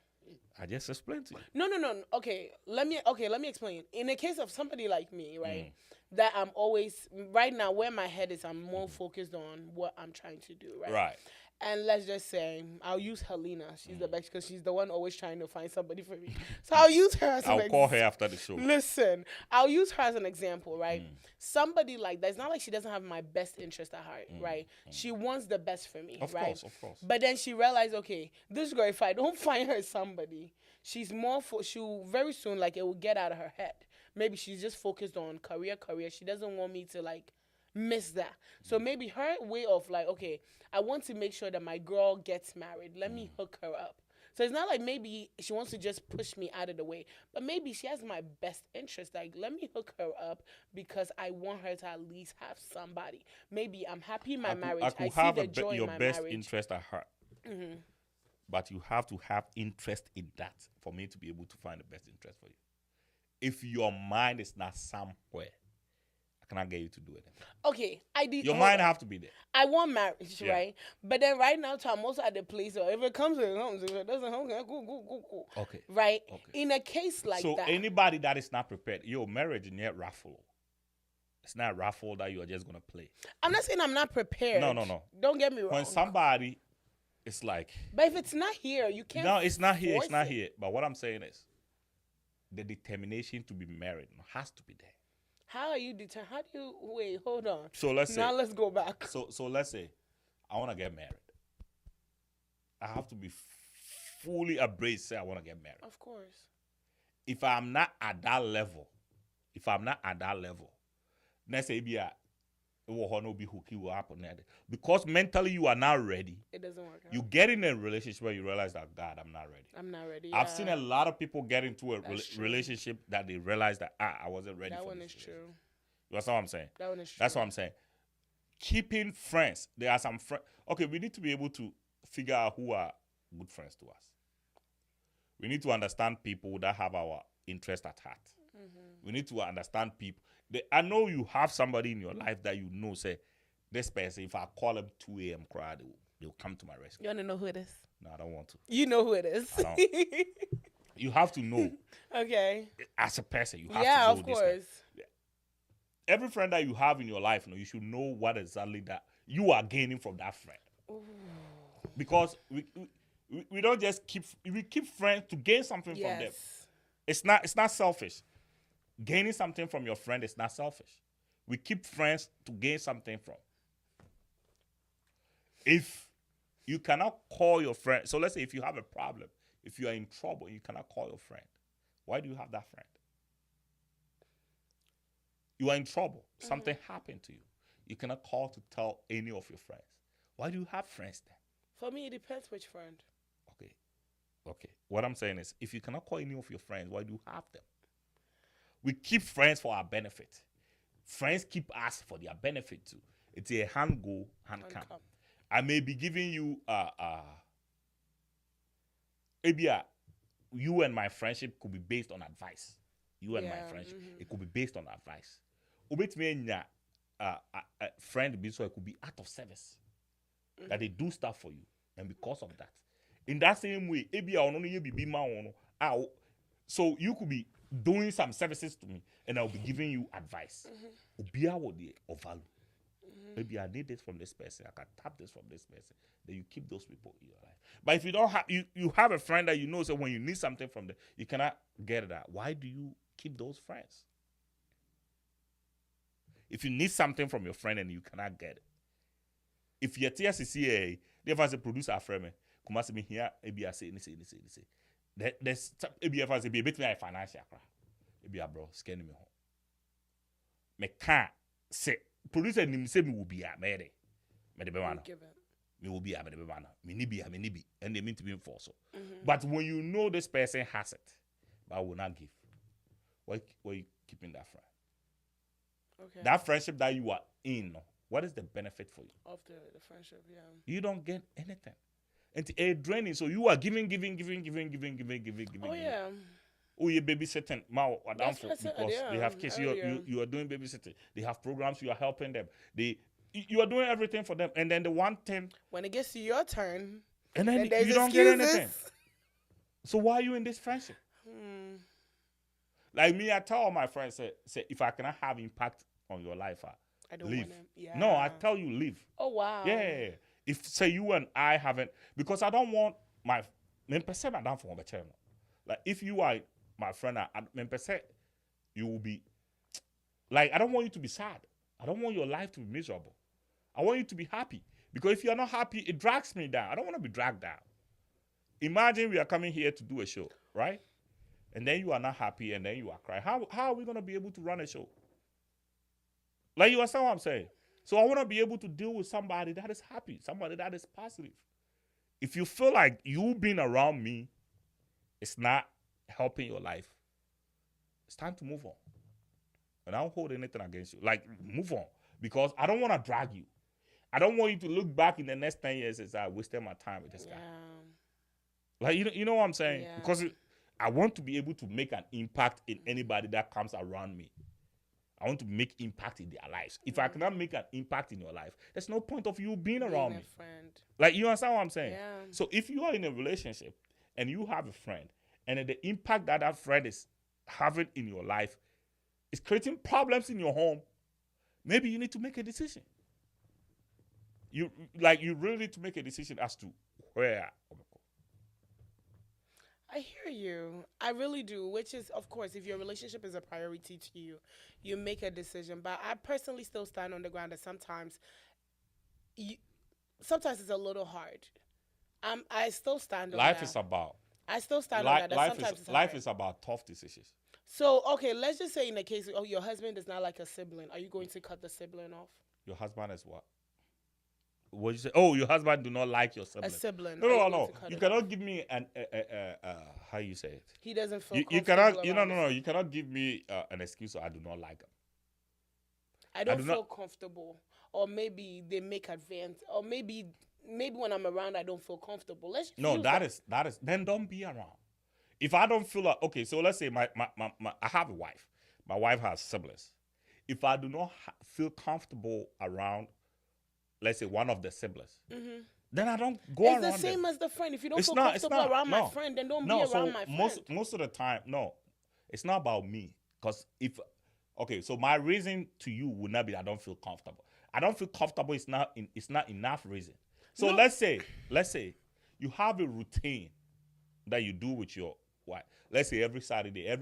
I just explained to you. No. Okay, let me explain. In the case of somebody like me, right, that I'm always right now where my head is, I'm more focused on what I'm trying to do, right? Right. And let's just say I'll use Helena. She's the best because she's the one always trying to find somebody for me. So I'll use her as I'll call her after the show. Listen, I'll use her as an example, right? Somebody like that. It's not like she doesn't have my best interest at heart, right? She wants the best for me, right? Of course. But then she realized, okay, this girl, if I don't find her somebody, she'll very soon, like, it will get out of her head. Maybe she's just focused on career. She doesn't want me to, like, miss that. So maybe her way of, like, okay, I want to make sure that my girl gets married. Let me hook her up. So it's not like maybe she wants to just push me out of the way, but maybe she has my best interest. Like, let me hook her up because I want her to at least have somebody. Maybe I'm happy in my marriage. I see the joy in my marriage. Your best interest at heart. But you have to have interest in that for me to be able to find the best interest for you. If your mind is not somewhere, I cannot get you to do it. Okay, I did. Your mind have to be there. I want marriage, right? But then right now, I'm also at the place where if it comes, it comes. If it doesn't, okay, go. Okay. Right? Okay. In a case like so that. So anybody that is not prepared, your marriage is not raffle. It's not a raffle that you are just going to play. I'm not saying I'm not prepared. No. Don't get me wrong. When somebody, it's like. But if it's not here, you can't. No, it's not here. It's not here. But what I'm saying is, the determination to be married has to be there. How are you determined? How do you wait? Hold on. So let's say. Now let's go back. So let's say, I want to get married. I have to be fully embraced. Say I want to get married. Of course. If I'm not at that level, let's say it will be hooky will happen because mentally you are not ready. It doesn't work out. You get in a relationship where you realize that God, I'm not ready. I'm not ready. I've seen a lot of people get into a relationship that they realize that I wasn't ready. That one is true. That's what I'm saying. That one is true. That's what I'm saying. Keeping friends. There are some friends. Okay, we need to be able to figure out who are good friends to us. We need to understand people that have our interest at heart. We need to understand people. I know you have somebody in your life that you know, say, this person, if I call them 2 a.m. crowd, they'll come to my rescue. You want to know who it is? No, I don't want to. You know who it is. You have to know. Okay. As a person, you have to know. Yeah, of course. Every friend that you have in your life, you should know what exactly that you are gaining from that friend. Ooh. Because we don't just keep friends to gain something from them. It's not selfish. Gaining something from your friend is not selfish. We keep friends to gain something from. If you cannot call your friend, so let's say if you have a problem, if you are in trouble, you cannot call your friend. Why do you have that friend? You are in trouble. Something happened to you. You cannot call to tell any of your friends. Why do you have friends then? For me, it depends which friend. Okay. What I'm saying is, if you cannot call any of your friends, why do you have them? We keep friends for our benefit. Friends keep us for their benefit too. It's a hand go, hand come. I may be giving you maybe you and my friendship could be based on advice. You and my friendship, it could be based on advice. A friend so it could be out of service. That they do stuff for you. And because of that. In that same way, so you could be doing some services to me and I'll be giving you advice. Maybe I need this from this person. I can tap this from this person. Then you keep those people in your life. But if you don't have, you have a friend that you know, so when you need something from them, you cannot get it out. Why do you keep those friends? If you need something from your friend and you cannot get it, if you're TSCA, they have a producer friend, come ask me here, maybe I say. there's if I say be a bit me financial cry. It be a bro scan me home. Me can't say producer nim say me will be a me the be man. Me will be a me the be man. Me ni be and they mean to be enforced. But when you know this person has it, but will not give. Why you keeping that friend? Okay. That friendship that you are in, what is the benefit for you? Of the friendship, yeah. You don't get anything. And it's draining. So you are giving. Oh, yeah. Oh, you're babysitting. That's what I said, Because yeah, they have kids. earlier. You are doing babysitting. They have programs. You are helping them. You are doing everything for them. And then the one thing. When it gets to your turn, And then there's you don't excuses. get anything. So why are you in this friendship? Like me, I tell all my friends, say if I cannot have impact on your life, I don't leave. want to. Yeah. No, I tell you, leave. Oh, wow. Yeah. If say you and I haven't, because I don't want my percent I don't for my channel. Like if you are my friend, percent you will be like I don't want you to be sad. I don't want your life to be miserable. I want you to be happy because if you are not happy, it drags me down. I don't want to be dragged down. Imagine we are coming here to do a show, right? And then you are not happy, and then you are crying. How are we gonna be able to run a show? Like you understand what I'm saying? So I want to be able to deal with somebody that is happy, somebody that is positive. If you feel like you being around me is not helping your life, it's time to move on. And I don't hold anything against you. Like, move on. Because I don't want to drag you. I don't want you to look back in the next 10 years and say, I wasted my time with this guy. Like, you know what I'm saying? Yeah. Because I want to be able to make an impact in anybody that comes around me. I want to make impact in their lives. If I cannot make an impact in your life, there's no point of you being around me. Friend. Like, you understand what I'm saying? Yeah. So if you are in a relationship and you have a friend, and the impact that friend is having in your life is creating problems in your home, maybe you need to make a decision. You really need to make a decision as to where. I hear you. I really do. Which is, of course, if your relationship is a priority to you, you make a decision. But I personally still stand on the ground that sometimes it's a little hard. I still stand on Life that. is about. I still stand on that. Life is about tough decisions. So, okay, let's just say in the case, your husband is not like a sibling. Are you going to cut the sibling off? Your husband is what? What you say? Oh, your husband do not like your sibling. A sibling. No. You cannot give me an how you say it? He doesn't feel. You cannot. You cannot give me an excuse. I do not like him. I don't feel comfortable, or maybe they make advance, or maybe when I'm around, I don't feel comfortable. That is. Then don't be around. If I don't feel like, okay, so let's say I have a wife. My wife has siblings. If I do not feel comfortable around, let's say one of the siblings, then I don't go around. It's the same as the friend. If you don't feel comfortable around my friend, then don't be around my friend. Most of the time, no, it's not about me. Because so my reason to you would not be I don't feel comfortable. I don't feel comfortable. It's not enough reason. So let's say you have a routine that you do with your wife. Let's say every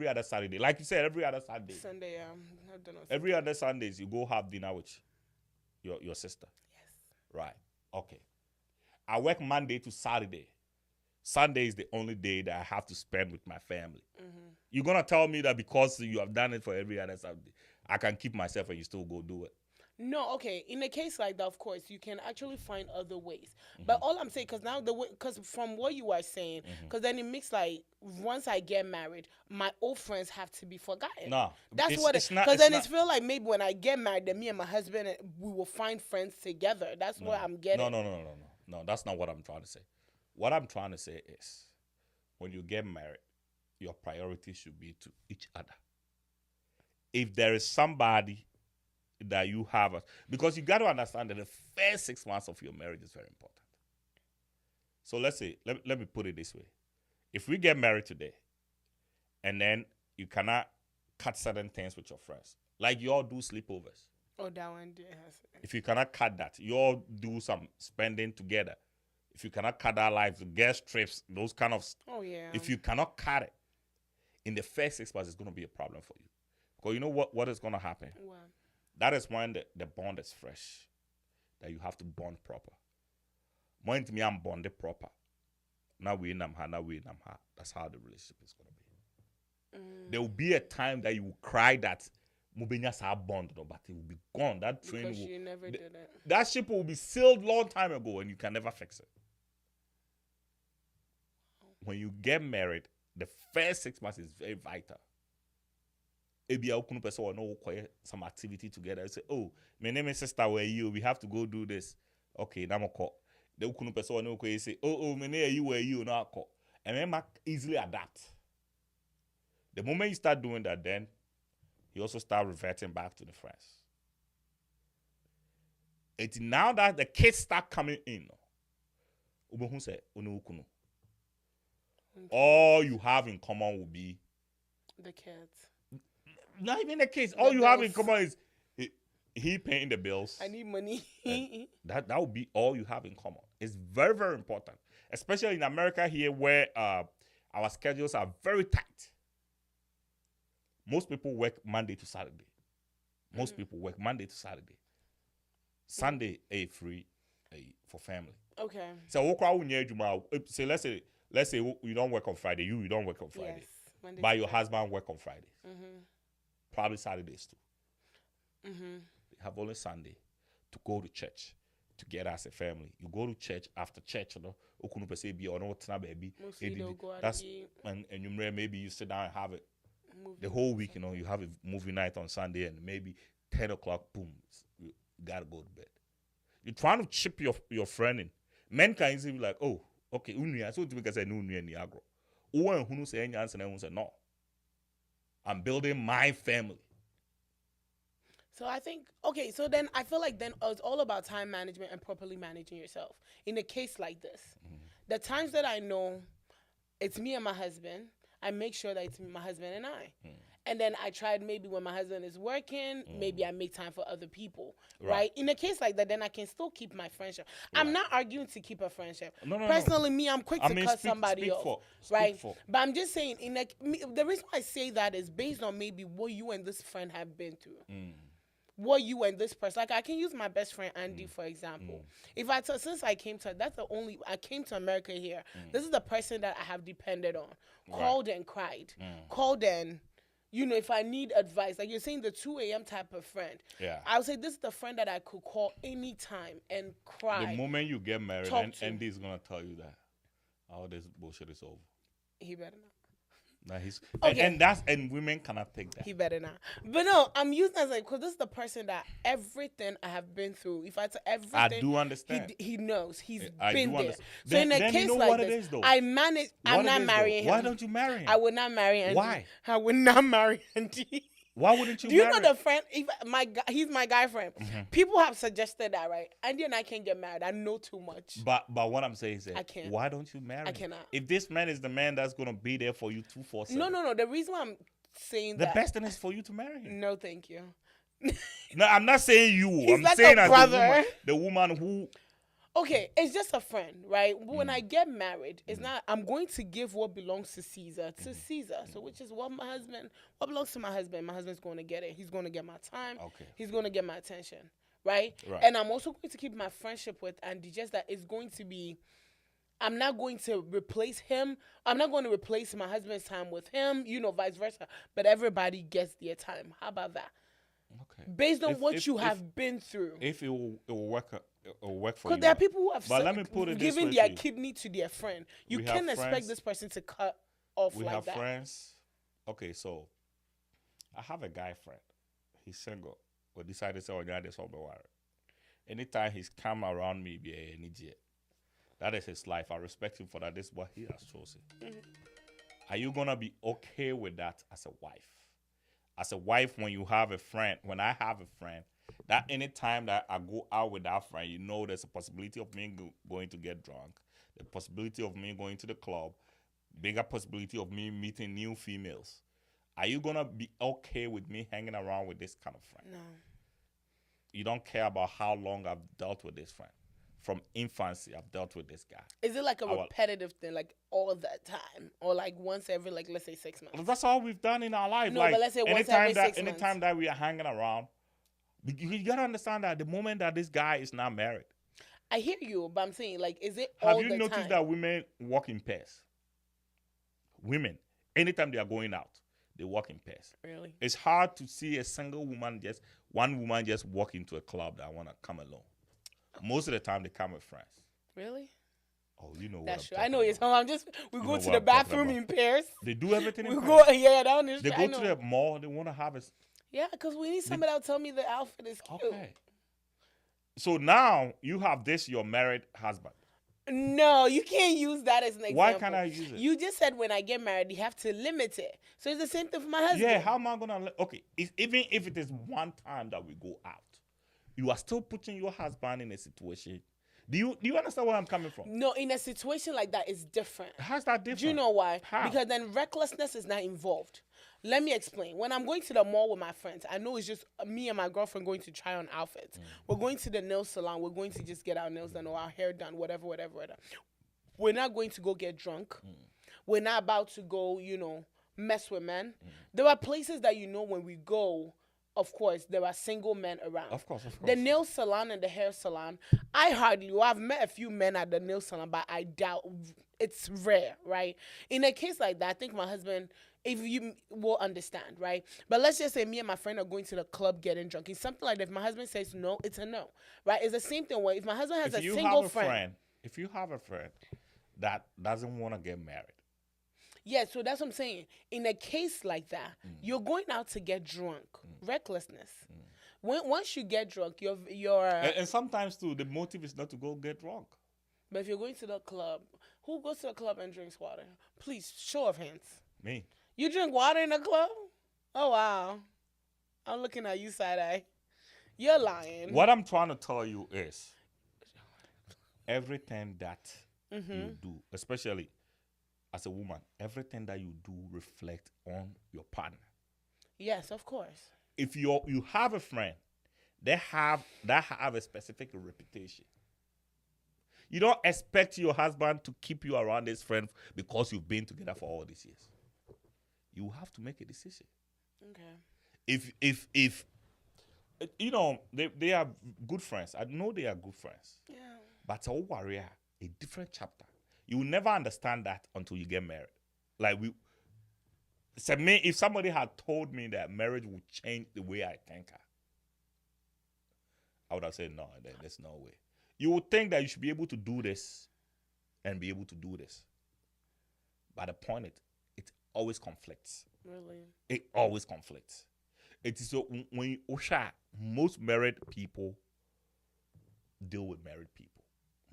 other Saturday, like you said, every other Saturday. Sunday, yeah. I've done every other Sundays, you go have dinner with your sister. Yes. Right. Okay. I work Monday to Saturday. Sunday is the only day that I have to spend with my family. You're going to tell me that because you have done it for every other Saturday, I can keep myself and you still go do it? No, okay. In a case like that, of course, you can actually find other ways. But all I'm saying, because from what you are saying, because then it makes like once I get married, my old friends have to be forgotten. No, that's what it's because then it's feel like maybe when I get married, then me and my husband we will find friends together. That's what I'm getting. No. That's not what I'm trying to say. What I'm trying to say is, when you get married, your priority should be to each other. If there is somebody that you have, because you got to understand that the first 6 months of your marriage is very important. So let's say, let me put it this way. If we get married today, and then you cannot cut certain things with your friends, like you all do sleepovers. Oh, that one, yes. If you cannot cut that, you all do some spending together. If you cannot cut that life, guest trips, those kind of. Oh, yeah. If you cannot cut it, in the first 6 months, it's going to be a problem for you. Because you know what is going to happen? Wow. That is when the bond is fresh. That you have to bond proper. When to me, I'm bonded proper. Now we nam ha, now we nam ha. That's how the relationship is gonna be. There will be a time that you will cry that Mubenya sa bond, no, but it will be gone. That train Because will, you never did it. that ship will be sailed long time ago, and you can never fix it. When you get married, the first 6 months is very vital. Maybe I couldn't person no some activity together. I say, oh, my name is sister, where you? We have to go do this. Okay, now I'm call. The couldn't person no say, oh, my name you where you now call. And then easily adapt. The moment you start doing that, then you also start reverting back to the friends. It's now that the kids start coming in. All you have in common will be the kids. Not even the kids. All you have in common is he paying the bills. I need money. that will be all you have in common. It's very, very important, especially in America here, where our schedules are very tight. Most people work Monday to Saturday. Most people work Monday to Saturday. Sunday, free for family. Okay. So let's say you don't work on Friday. You don't work on Friday. Yes. Monday But your husband work on Fridays. Mm-hmm. Probably Saturdays too. Mm-hmm. They have only Sunday to go to church together as a family. You go to church after church, you know. Baby. Mostly they'll go out That's and eat. and you maybe you sit down and have it the whole week. You know, you have a movie night on Sunday, and maybe 10 o'clock, boom, you gotta go to bed. You're trying to chip your friend in. Men can easily be like, oh, okay, so to make say no agro. Who say any answer and say no. I'm building my family. So I think, okay, so then I feel like then it's all about time management and properly managing yourself. In a case like this, the times that I know it's me and my husband, I make sure that it's my husband and I. And then I tried maybe when my husband is working, maybe I make time for other people, right? In a case like that, then I can still keep my friendship. Right. I'm not arguing to keep a friendship. No, Personally, me, I'm quick to cut somebody off, right? But I'm just saying, the reason why I say that is based on maybe what you and this friend have been through. What you and this person, like I can use my best friend Andy for example. If since I came to, I came to America here. This is the person that I have depended on, called and cried, called and, you know, if I need advice, like you're saying, the 2 a.m. type of friend. Yeah. I would say this is the friend that I could call anytime and cry. The moment you get married, Andy's gonna tell you that all this bullshit is over. He better not. Nah, he's and women cannot take that. He better not. But no, I'm using as like, because this is the person that everything I have been through. If I tell everything, I do understand. He knows. He's been there. Understand. So in a case you know like what this, it is, though? I'm not marrying him. Why don't you marry him? I would not marry Andy. Why? I would not marry Andy. Why wouldn't you? Do you know the friend? He's my guy friend. People have suggested that, right? Andy and I can't get married. I know too much. But what I'm saying is, I can't. Why don't you marry? I cannot. If this man is the man that's gonna be there for you 2-4-7. No. The reason why I'm saying the best thing is for you to marry him. No, thank you. No, I'm not saying you. He's I'm like saying a brother. as the woman who. Okay, it's just a friend, right? When I get married, it's not. I'm going to give what belongs to Caesar to Caesar. So, which is what belongs to my husband. My husband's going to get it. He's going to get my time. Okay. He's going to get my attention, right? And I'm also going to keep my friendship with Andy. Just that it's going to be. I'm not going to replace him. I'm not going to replace my husband's time with him. You know, vice versa. But everybody gets their time. How about that? Okay. Based on what you have been through. If it will work. Or work for you. Because there are people who have let me put it given their kidney to their friend. You can't expect this person to cut off like that. We have friends. Okay, so I have a guy friend. He's single. We decided to say, oh, yeah, this will be worried. Anytime he's come around me, that is his life. I respect him for that. This is what he has chosen. Are you going to be okay with that as a wife? As a wife, when you have a friend, when I have a friend, that any time that I go out with that friend, you know there's a possibility of me going to get drunk, the possibility of me going to the club, bigger possibility of me meeting new females. Are you going to be okay with me hanging around with this kind of friend? No. You don't care about how long I've dealt with this friend. From infancy, I've dealt with this guy. Is it like a repetitive thing, like all the time? Or like once every, like, let's say 6 months? That's all we've done in our life. No, but let's say once every 6 months. Anytime that we are hanging around, you got to understand that the moment that this guy is not married. I hear you, but I'm saying, like, is it Have all you the noticed time? that women walk in pairs? Women, anytime they are going out, they walk in pairs. Really? It's hard to see a single woman one woman just walk into a club that want to come alone. Most of the time, they come with friends. Really? Oh, you know what That's I'm true. I talking know it's. about. I'm just. We You go know to what the I'm talking bathroom about. in pairs. They do everything We in go. pairs. Yeah, down the They street. go I to know. the mall. They want to have a. Yeah, because we need somebody that'll tell me the outfit is cute. Okay. So now you have this your married husband. No, you can't use that as an example. Why can't I use it? You just said when I get married, you have to limit it. So it's the same thing for my husband. Yeah, how am I gonna? Okay, even if it is one time that we go out, you are still putting your husband in a situation. Do you understand where I'm coming from? No, in a situation like that, it's different. How's that different? Do you know why? How? Because then recklessness is not involved. Let me explain. When I'm going to the mall with my friends, I know it's just me and my girlfriend going to try on outfits. We're going to the nail salon. We're going to just get our nails done or our hair done, whatever. We're not going to go get drunk. We're not about to go, mess with men. There are places that when we go, of course, there are single men around. Of course. The nail salon and the hair salon, I've met a few men at the nail salon, but I doubt it's rare, right? In a case like that, I think my husband, if you will understand, right? But let's just say me and my friend are going to the club getting drunk. It's something like that. If my husband says no, it's a no, right? It's the same thing where if my husband has If a you single have a friend. if you have a friend that doesn't want to get married, Yeah, so that's what I'm saying. In a case like that, you're going out to get drunk. Recklessness. Once you get drunk, you're and sometimes too, the motive is not to go get drunk. But if you're going to the club, who goes to the club and drinks water? Please, show of hands. Me. You drink water in the club? Oh, wow. I'm looking at you side eye. You're lying. What I'm trying to tell you is everything that you do, especially as a woman, everything that you do reflect on your partner. Yes, of course. If you have a friend that have a specific reputation, you don't expect your husband to keep you around this friend because you've been together for all these years. You have to make a decision. Okay. If they are good friends. I know they are good friends. Yeah. But a warrior, a different chapter. You will never understand that until you get married. Like if somebody had told me that marriage would change the way I think, I would have said no. There's no way. You would think that you should be able to do this and be able to do this. But the point it always conflicts. Really? It always conflicts. It is so when most married people deal with married people.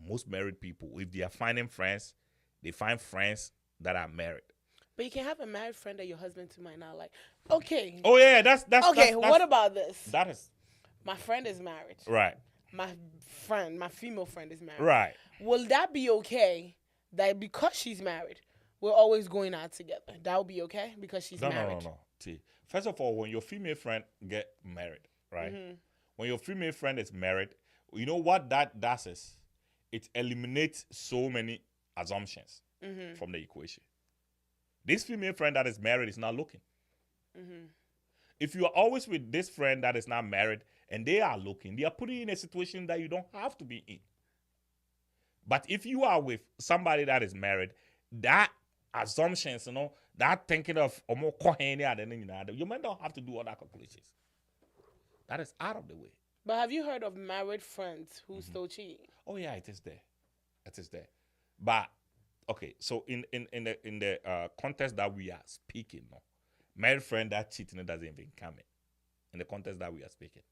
Most married people, if they are finding friends, they find friends that are married. But you can have a married friend that your husband too might not like. Okay. Oh yeah, that's okay. that's, What about this? that is My friend is married. right. My female friend is married. Right. Will that be okay? That because she's married, we're always going out together. That would be okay because she's married. No. See, first of all, when your female friend get married, right? When your female friend is married, you know what that does is it eliminates so many assumptions from the equation. This female friend that is married is not looking. If you are always with this friend that is not married and they are looking, they are putting you in a situation that you don't have to be in. But if you are with somebody that is married, that assumptions, that thinking of you might not have to do all that calculations. That is out of the way. But have you heard of married friends who still cheat? Oh yeah, it is there. It is there. But okay, so in the context that we are speaking, married friend that cheating doesn't even come in the context that we are speaking.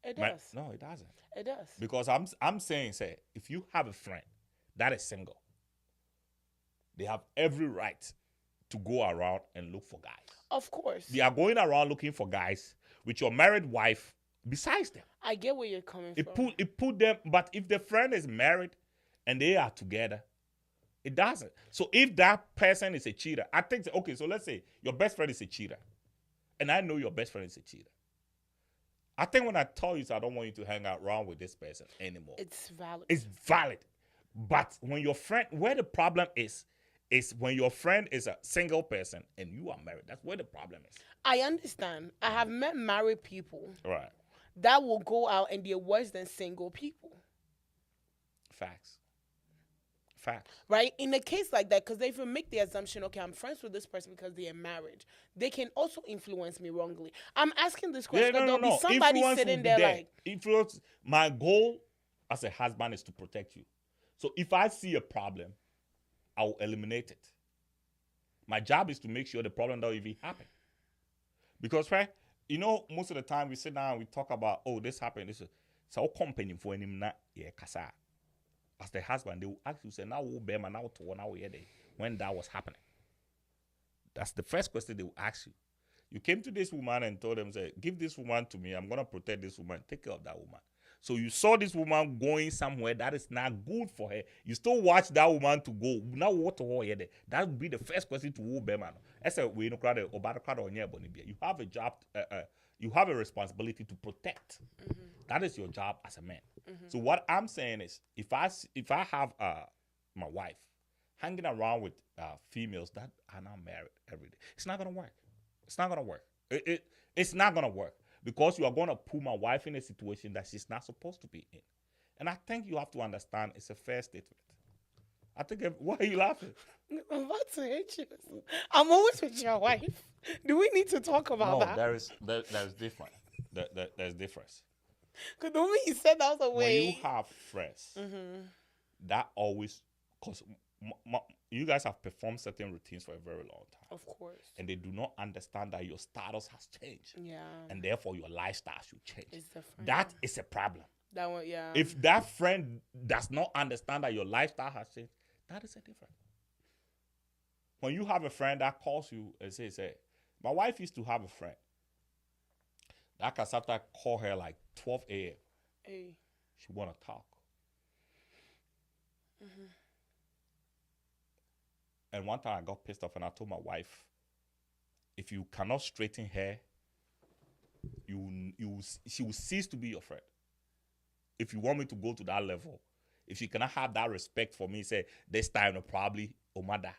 It does. No, it doesn't. It does. Because I'm saying, if you have a friend that is single, they have every right to go around and look for guys. Of course. They are going around looking for guys with your married wife besides them. I get where you're coming from. It put them, but if the friend is married and they are together, it doesn't. So if that person is a cheater, I think, okay, so let's say your best friend is a cheater, and I know your best friend is a cheater. I think when I tell you, I don't want you to hang out around with this person anymore. It's valid. It's valid. But when your friend, where the problem is when your friend is a single person and you are married. That's where the problem is. I understand. I have met married people Right. that will go out and they're worse than single people. Facts. Facts. Right? In a case like that, because they even make the assumption, okay, I'm friends with this person because they're married, they can also influence me wrongly. I'm asking this Yeah, question because there'll be somebody Influence will sitting be there there. like, Influence. My goal as a husband is to protect you. So if I see a problem, I will eliminate it. My job is to make sure the problem doesn't even happen. Because, right, most of the time we sit down and we talk about, oh, this happened. This is so company for him na yeah kasa. As the husband, they will ask you, say, now we'll bear man out to 1 hour when that was happening. That's the first question they will ask you. You came to this woman and told them, say, give this woman to me. I'm gonna protect this woman. Take care of that woman. So you saw this woman going somewhere that is not good for her. You still watch that woman to go. Now what to her? That would be the first question to who bear man. As a we no crowd or bad crowd on your body. You have a job. You have a responsibility to protect. That is your job as a man. So what I'm saying is, if I have my wife hanging around with females that are not married every day, it's not gonna work. It's not gonna work. It's not gonna work because you are gonna put my wife in a situation that she's not supposed to be in. And I think you have to understand it's a fair statement. I think. Why are you laughing? I'm about to hit you. I'm always with your wife. Do we need to talk about that? There's different. There's difference. Because the way you said that was a way. When you have friends, that always, because you guys have performed certain routines for a very long time. Of course. And they do not understand that your status has changed. Yeah. And therefore your lifestyle should change. It's different. That is a problem. That one, yeah. If that friend does not understand that your lifestyle has changed, that is a difference. When you have a friend that calls you and says, hey, my wife used to have a friend. That can sometimes call her like 12 a.m. Hey. She want to talk. And one time I got pissed off and I told my wife, if you cannot straighten her, she will cease to be your friend. If you want me to go to that level, if she cannot have that respect for me, say, this time, probably, Omada.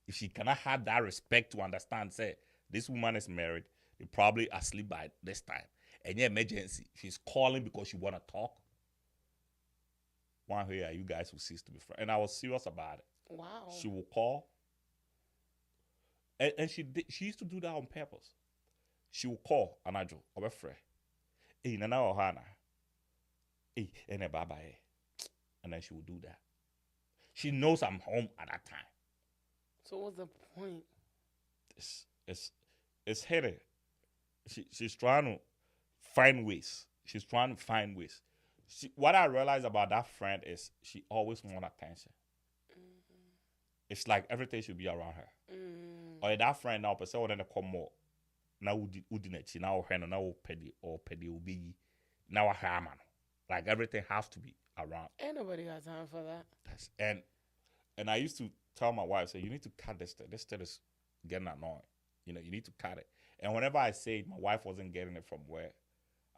If she cannot have that respect to understand, say, this woman is married, they probably asleep by this time. And yeah, emergency, she's calling because she want to talk. One way, you guys will cease to be friends. And I was serious about it. Wow. She will call. And she used to do that on purpose. She will call Anajo, our friend. Hey, Nana Ohana. Hey, and Baba. And then she will do that. She knows I'm home at that time. So what's the point? It's headache. She's trying to find ways. What I realized about that friend is she always wants attention. It's like everything should be around her. Or that friend now, person when they come more. Now udinachi now hen now pedi ubi now man. Like everything has to be around. Ain't nobody got time for that. And I used to tell my wife, say, you need to cut this thing. This thing is getting annoying. You need to cut it. And whenever I say it, my wife wasn't getting it from where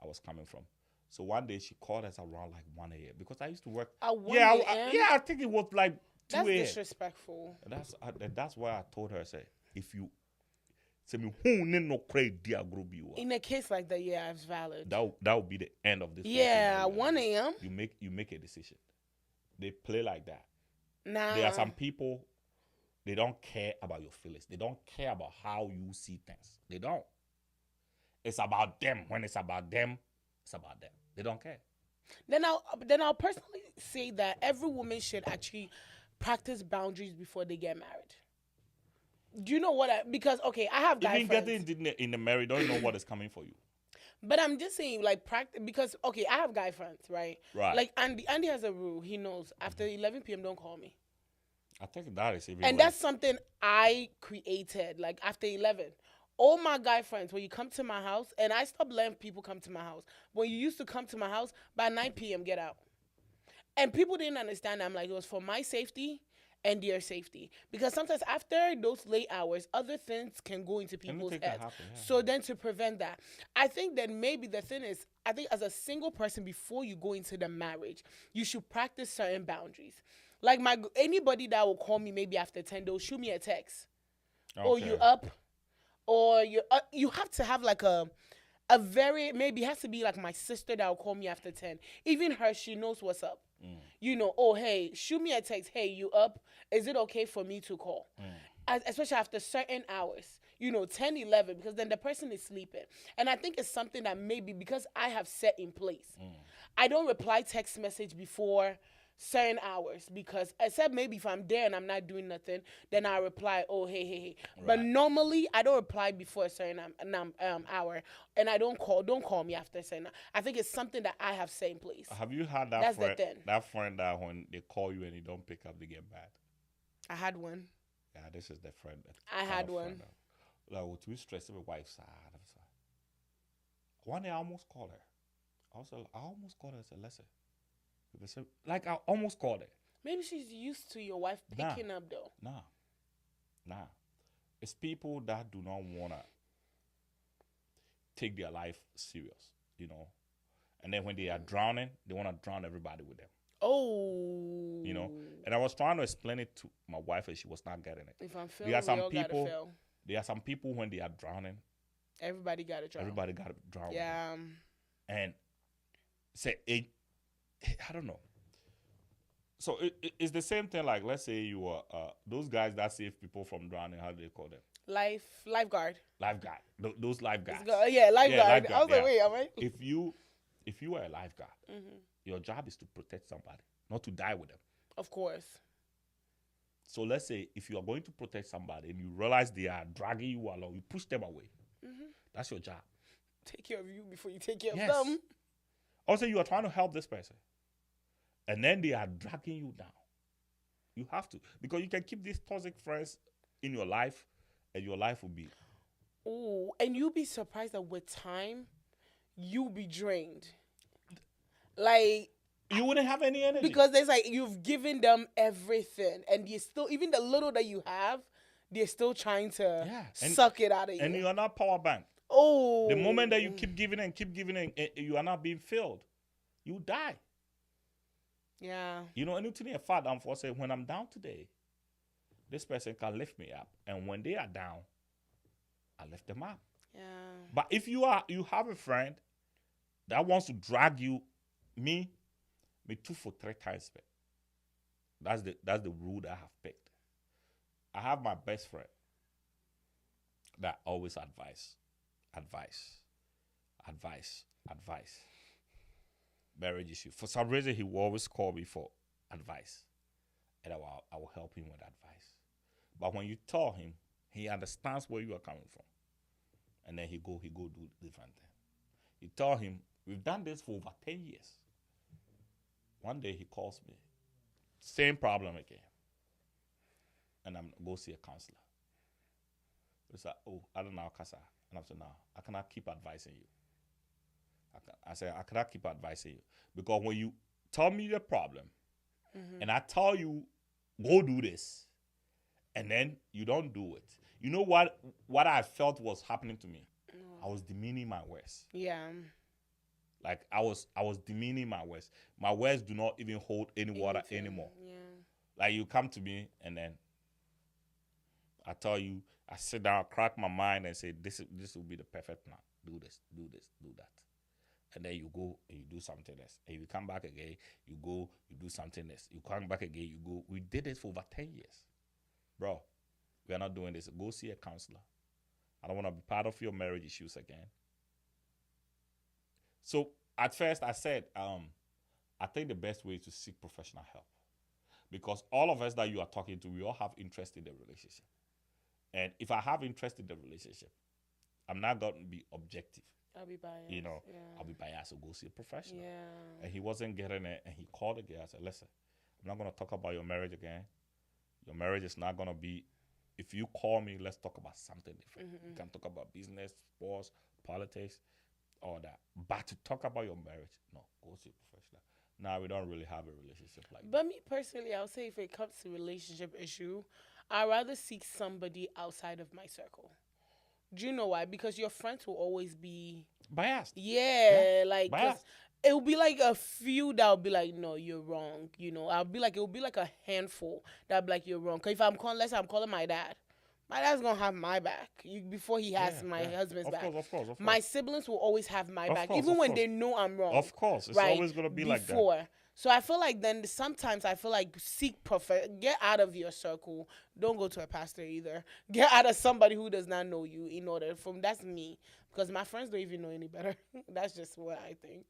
I was coming from. So one day she called us around like 1 a.m. because I used to work. At 1 a.m.? I think it was like 2 a.m. That's disrespectful. And that's why I told her, say, if you say me who no credit dia group you in a case like that, yeah, it's valid. That would be the end of this. Yeah, 1 a.m. You make a decision. They play like that. Nah. There are some people, they don't care about your feelings. They don't care about how you see things. They don't. It's about them. When it's about them, it's about them. They don't care. Then I'll personally say that every woman should actually practice boundaries before they get married. Do you know what because okay, I have guy friends. Even getting in the marriage, don't know what is coming for you. But I'm just saying, like, practice, because, okay, I have guy friends, right? Right. Like, Andy has a rule. He knows, after 11 p.m., don't call me. I think that is even And that's something I created, like, after 11. All my guy friends, when you come to my house, and I stopped letting people come to my house. When you used to come to my house, by 9 p.m., get out. And people didn't understand. I'm like, it was for my safety and their safety. Because sometimes after those late hours, other things can go into people's heads. Yeah. So then to prevent that, I think that maybe the thing is, I think as a single person, before you go into the marriage, you should practice certain boundaries. Like anybody that will call me maybe after 10, they'll shoot me a text. Okay. Or you up? Or you have to have like a very, maybe it has to be like my sister that will call me after 10. Even her, she knows what's up. You know, oh, hey, shoot me a text. Hey, you up? Is it okay for me to call? Especially after certain hours, you know, 10, 11, because then the person is sleeping. And I think it's something that maybe because I have set in place. I don't reply text message before certain hours because except maybe if I'm there and I'm not doing nothing, then I reply, oh, hey, hey, hey. But normally I don't reply before a certain hour, and I don't call me after a certain hour. I think it's something that I have set in place. Have you had that That's friend, the thing. that friend that when they call you and you don't pick up, they get mad? I had one. Yeah, this is the friend. I had one. Like, with we stressed my wife side. One day I almost called her. I almost called her and said, listen. Like, I almost called her. Maybe she's used to your wife picking up, though. Nah. It's people that do not want to take their life serious, you know. And then when they are drowning, they want to drown everybody with them. Oh. You know. And I was trying to explain it to my wife and she was not getting it. If I'm feeling, gotta fail. There are some people when they are drowning. Everybody got to drown. Everybody got to drown. Yeah. And say it. I don't know. So it's the same thing. Like, let's say you are those guys that save people from drowning. How do they call them? Lifeguard. Lifeguard. Those lifeguards. Yeah, lifeguard. Lifeguard. I was like, wait, am I? If you are a lifeguard, your job is to protect somebody, not to die with them. Of course. So let's say if you are going to protect somebody and you realize they are dragging you along, you push them away. That's your job. Take care of you before you take care of them. Also, you are trying to help this person. And then they are dragging you down. You have to. Because you can keep these toxic friends in your life, and your life will be. Oh, and you'll be surprised that with time, you'll be drained. Like, you wouldn't have any energy. Because there's like, you've given them everything. And you still, even the little that you have, they're still trying to suck it out of you. And you are not power bank. Oh. The moment that you keep giving and you are not being filled, you die. Yeah. You know, anything in fact, I'm for saying, when I'm down today, this person can lift me up. And when they are down, I lift them up. Yeah. But if you have a friend that wants to drag you, me 2 for 3 times. That's the rule that I have picked. I have my best friend that always advice. Marriage issue. For some reason, he will always call me for advice, and I will help him with advice. But when you tell him, he understands where you are coming from, and then he go do different thing. You tell him, we've done this for over 10 years. One day he calls me, same problem again, and I'm go see a counselor. He's like, oh, I don't know, Kasa. And I'm saying, no, I cannot keep advising you. I say, I cannot keep advising you. Because when you tell me the problem, and I tell you, go do this, and then you don't do it. You know what I felt was happening to me? I was demeaning my words. Yeah. Like, I was demeaning my words. My words do not even hold any water anymore. Yeah. Like, you come to me, and then I tell you, I sit down, crack my mind, and say, this will be the perfect plan. Do this, do that. And then you go and you do something else. And you come back again, you go, you do something else. You come back again, you go. We did this for over 10 years. Bro, we are not doing this. Go see a counselor. I don't want to be part of your marriage issues again. So at first I said, I think the best way is to seek professional help. Because all of us that you are talking to, we all have interest in the relationship. And if I have interest in the relationship, I'm not going to be objective. I'll be biased. You know, yeah. I'll be biased, so go see a professional. Yeah. And he wasn't getting it, and he called again. I said, listen, I'm not going to talk about your marriage again. Your marriage is not going to be, if you call me, let's talk about something different. We can talk about business, sports, politics, all that. But to talk about your marriage, no, go see a professional. Now, we don't really have a relationship like that. But me personally, I would say if it comes to relationship issue, I'd rather seek somebody outside of my circle. Do you know why? Because your friends will always be biased. Yeah, like biased. It will be like a few that will be like, no, you're wrong. You know, it will be like a handful that'll be like, you're wrong. Because if I'm calling my dad gonna have my back before he has my husband's back. Of course. My siblings will always have my back, even when they know I'm wrong. Of course, it's always gonna be like that. So I feel like then sometimes I feel like seek prophet, get out of your circle. Don't go to a pastor either. Get out of somebody who does not know you in order from that's me because my friends don't even know any better. That's just what I think.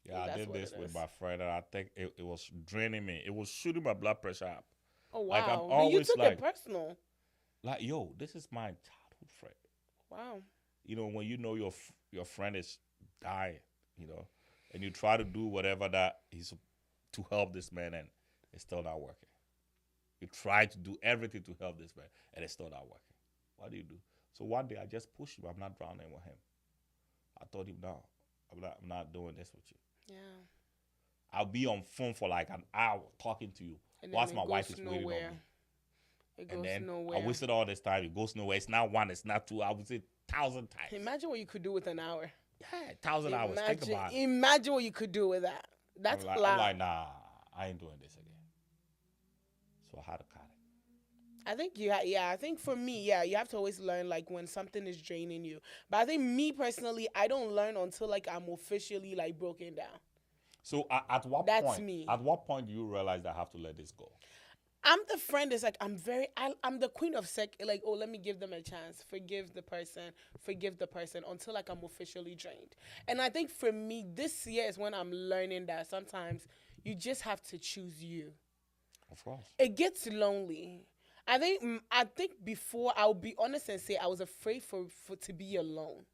Yeah, I That's did what this it with is. my friend, and I think it was draining me. It was shooting my blood pressure up. Oh Like I'm wow. Then you always took it personal. yo, this is my childhood friend. Wow. When you know your friend is dying, you know, and you try to do whatever that is to help this man, and it's still not working. You try to do everything to help this man, and it's still not working. What do you do? So one day I just pushed him. I'm not drowning with him. I told him, no, I'm not doing this with you. Yeah. I'll be on phone for like an hour talking to you And then whilst it my wife goes is waiting on nowhere. me. It And goes then I nowhere. wasted all this time. It goes nowhere. It's not one, it's not two. I would say 1,000 times. Imagine what you could do with an hour. Yeah, 1,000 hours. Think about it. Imagine what you could do with that. That's a lot. I'm like, nah, I ain't doing this again. So I had to cut it. I think I think for me, yeah, you have to always learn like when something is draining you. But I think me personally, I don't learn until like I'm officially like broken down. So at what That's point? me. At what point do you realize that I have to let this go? I'm the friend that's like I'm the queen of like, oh, let me give them a chance, forgive the person until like I'm officially drained. And I think for me this year is when I'm learning that sometimes you just have to choose you. Of course. It gets lonely. I think before, I'll be honest and say I was afraid for to be alone.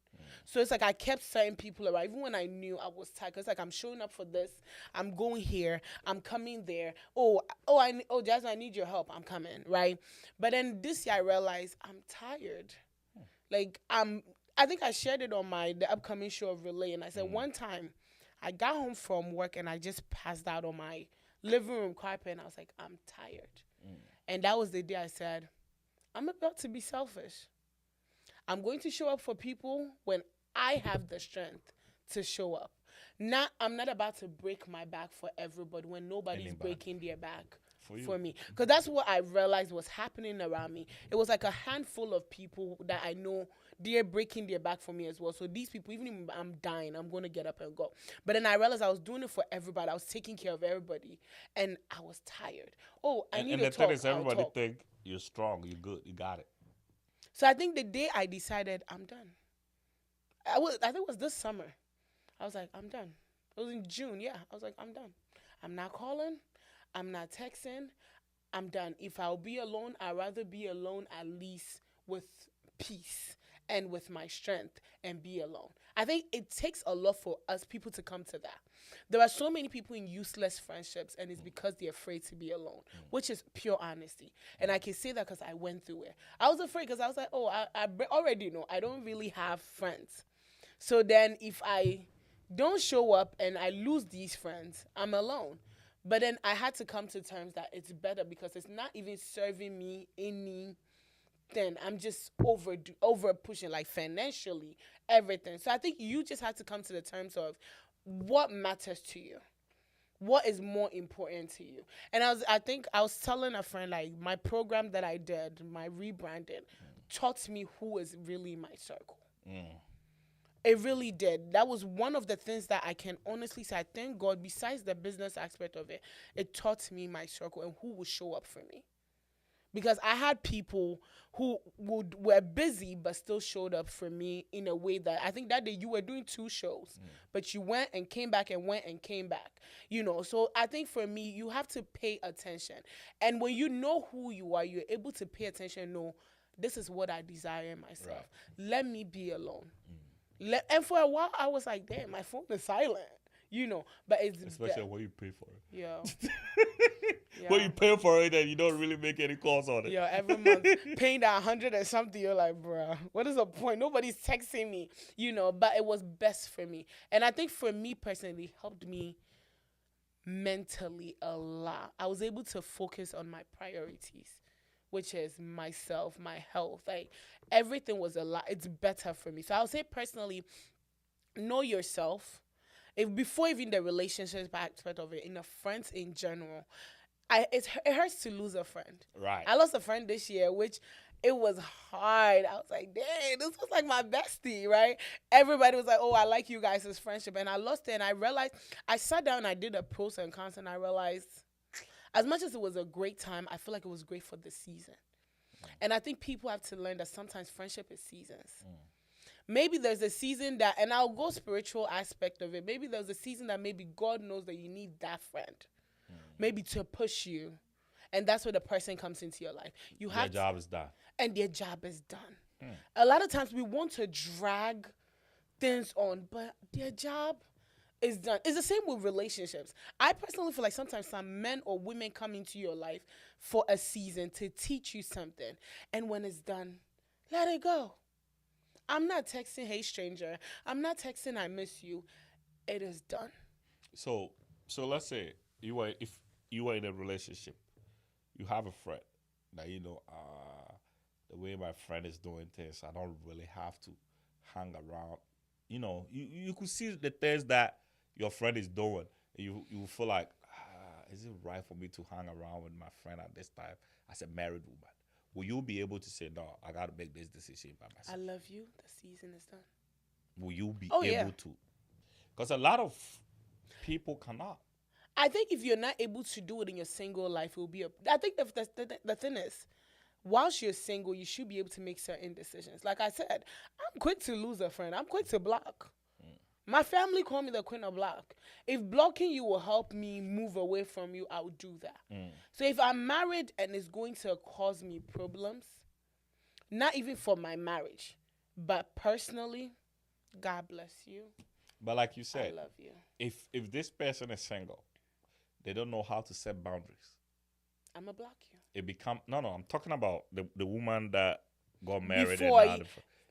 So it's like I kept certain people around, even when I knew I was tired. 'Cause it's like I'm showing up for this, I'm going here, I'm coming there. Jasmine, I need your help. I'm coming, right? But then this year I realized I'm tired. Like I think I shared it on the upcoming show of Relay, and I said one time I got home from work and I just passed out on my living room carpet, and I was like, I'm tired. And that was the day I said, I'm about to be selfish. I'm going to show up for people when I have the strength to show up. I'm not about to break my back for everybody when nobody's breaking their back for me. Because that's what I realized was happening around me. It was like a handful of people that I know they're breaking their back for me as well. So these people, even if I'm dying, I'm going to get up and go. But then I realized I was doing it for everybody. I was taking care of everybody. And I was tired. Oh, I need to talk. And the thing is, everybody think you're strong, you're good, you got it. So I think the day I decided I'm done, I think it was this summer. I was like, I'm done. It was in June, yeah. I was like, I'm done. I'm not calling. I'm not texting. I'm done. If I'll be alone, I'd rather be alone at least with peace and with my strength and be alone. I think it takes a lot for us people to come to that. There are so many people in useless friendships, and it's because they're afraid to be alone, which is pure honesty. And I can say that because I went through it. I was afraid because I was like, oh, I already know I don't really have friends. So then if I don't show up and I lose these friends, I'm alone. But then I had to come to terms that it's better because it's not even serving me any. Then I'm just over pushing like financially everything. So I think you just have to come to the terms of what matters to you, what is more important to you. And I think I was telling a friend like my program that I did, my rebranding, taught me who is really my circle. It really did. That was one of the things that I can honestly say. I thank God. Besides the business aspect of it, it taught me my circle and who would show up for me. Because I had people who were busy but still showed up for me in a way that I think that day you were doing 2 shows, but you went and came back and went and came back. So I think for me, you have to pay attention. And when you know who you are, you're able to pay attention. No, this is what I desire in myself. Right. Let me be alone. And for a while, I was like, damn, my phone is silent. But it's especially when you pay for it. Yeah. When you pay for it and you don't really make any calls on it. Yeah, every month paying that 100 or something, you're like, bruh, what is the point? Nobody's texting me, but it was best for me. And I think for me personally, it helped me mentally a lot. I was able to focus on my priorities, which is myself, my health. Like everything was a lot. It's better for me. So I would say personally, know yourself. If before even the relationship aspect of it, in a friends in general, it hurts to lose a friend. Right. I lost a friend this year, which It was hard. I was like, dang, this was like my bestie, right? Everybody was like, oh, I like you guys' friendship. And I lost it. And I realized, I sat down and I did a pros and cons. And I realized, as much as it was a great time, I feel like it was great for the season. And I think people have to learn that sometimes friendship is seasons. Maybe there's a season that, and I'll go spiritual aspect of it. Maybe there's a season that maybe God knows that you need that friend, maybe to push you. And that's where the person comes into your life. You have Their job is done. and their job is done. A lot of times we want to drag things on, but their job is done. It's the same with relationships. I personally feel like sometimes some men or women come into your life for a season to teach you something. And when it's done, let it go. I'm not texting, hey stranger. I'm not texting, I miss you. It is done. So let's say if you were in a relationship, you have a friend that the way my friend is doing things, I don't really have to hang around. You could see the things that your friend is doing. You feel like, is it right for me to hang around with my friend at this time as a married woman? Will you be able to say, no, I got to make this decision by myself? I love you. The season is done. Will you be Oh, able yeah. to? Because a lot of people cannot. I think if you're not able to do it in your single life, it will be I think the thing is, whilst you're single, you should be able to make certain decisions. Like I said, I'm quick to lose a friend. I'm quick to block. My family call me the queen of block. If blocking you will help me move away from you, I will do that. So if I'm married and it's going to cause me problems, not even for my marriage, but personally, God bless you. But like you I said, love you. if this person is single, they don't know how to set boundaries. I'm going to block you. It become no. I'm talking about the woman that got married Before and now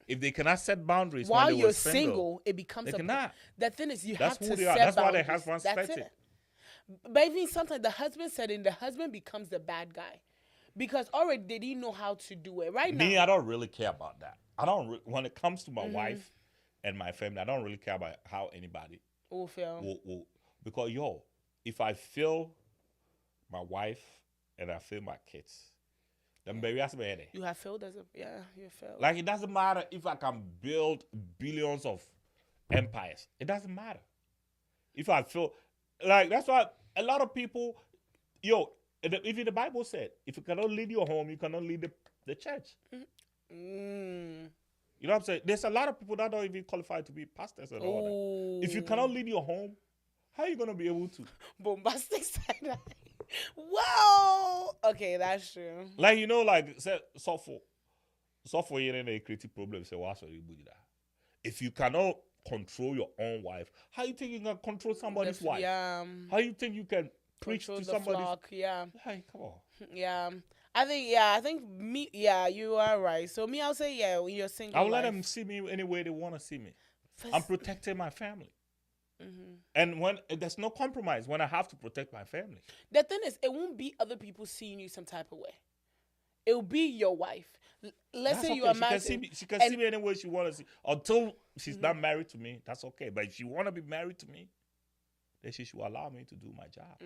if they cannot set boundaries While when they you're were single, it becomes they cannot. The thing is, you That's have who to they are. set That's why boundaries. they have one That's set it. But even sometimes the husband said it, the husband becomes the bad guy. Because already they didn't know how to do it. Right Me, now. I don't really care about that. I don't when it comes to my wife and my family, I don't really care about how anybody Oh, Phil. will because if I feel my wife and I feel my kids, then baby that's me. You have failed as a you failed. Like it doesn't matter if I can build billions of empires. It doesn't matter. If I feel like that's why a lot of people, even the Bible said, if you cannot lead your home, you cannot lead the church. You know what I'm saying? There's a lot of people that don't even qualify to be pastors and all that. If you cannot lead your home, how are you gonna be able to? Bombastic side eye. Wow. Okay, that's true. Like say for you in a creative problem, say what's you that. If you cannot control your own wife, how you think you can control somebody's wife? Yeah. How you think you can preach Control to the somebody's flock, yeah. Hey, come on. Yeah. I think me, yeah, you are right. So me, I'll say, yeah, when you're single. I'll let them see me any way they want to see me. I'm protecting my family. And when there's no compromise, when I have to protect my family. The thing is, it won't be other people seeing you some type of way. It will be your wife. Let's say you are married. She can see me any way she want to see. Until she's not married to me, that's okay. But if she want to be married to me, then she should allow me to do my job.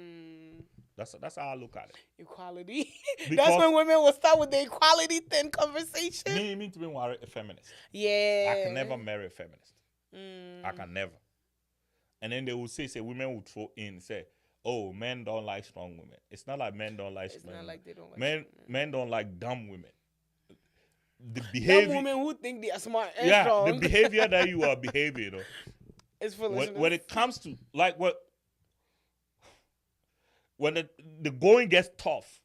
That's how I look at it. Equality. That's when women will start with the equality thing conversation. Me to be a feminist. Yeah. I can never marry a feminist. I can never. And then they will say women will throw in, say, oh, men don't like strong women. It's not like men don't like strong women. It's not like they don't like men don't like dumb women. The behavior. Dumb women who think they are smart and strong. The behavior that you are behaving, it's foolishness. When it comes to, when the going gets tough,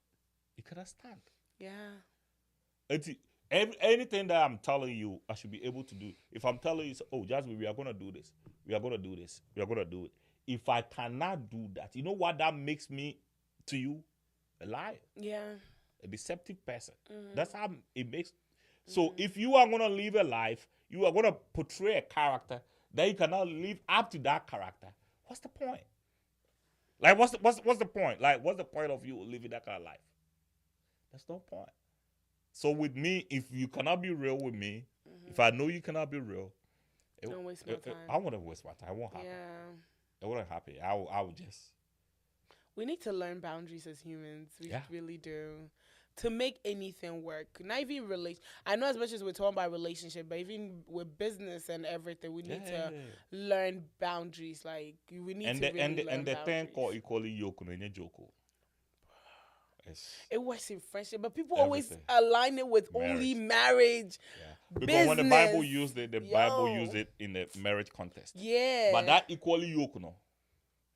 you cannot stand. Yeah. Anything that I'm telling you, I should be able to do. If I'm telling you, oh, Jasmine, we are going to do this. We are going to do this. We are going to do it. If I cannot do that, you know what that makes me to you? A liar. Yeah. A deceptive person. That's how it makes. So if you are going to live a life, you are going to portray a character that you cannot live up to that character. What's the point? Like, what's the point? Like, what's the point of you living that kind of life? There's no point. So with me, if you cannot be real with me, if I know you cannot be real, don't waste my time. I wouldn't waste my time. It won't happen. Yeah. It wouldn't happen. I would just. We need to learn boundaries as humans. We really do. to make anything work. Not even I know as much as we're talking about relationship, but even with business and everything, we need to learn boundaries. Like we need to really learn the thing boundaries. called equally yoke no joko. It works in friendship, but people Everything. always align it with only marriage. Yeah. Because business. when the Bible used it, the Bible used it in the marriage context. Yeah. But that equally yoke no.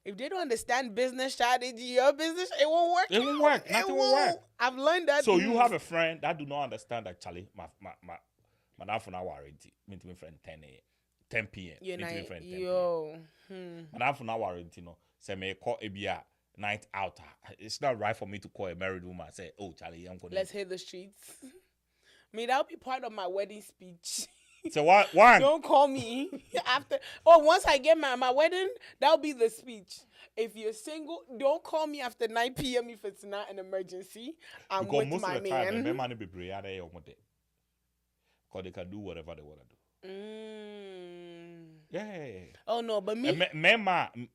If they don't understand business strategy, your business, it won't work. It won't work. Nothing will work. I've learned that. So you have a friend that do not understand that Charlie, my for now warranty, mean to be friend 10 p.m. You're mean to be not, friend 10 yo. p.m. My for now warranty, no. Say me call a night out. It's not right for me to call a married woman and say, oh Charlie, I'm going. Let's hit the streets. I mean, that'll be part of my wedding speech. So what? One. Don't call me after. Oh, once I get my wedding, that'll be the speech. If you're single, don't call me after 9 p.m. if it's not an emergency. I'm because with most my of the man. time, the man be brave because they can do whatever they want to do. Yeah. Oh no, but me.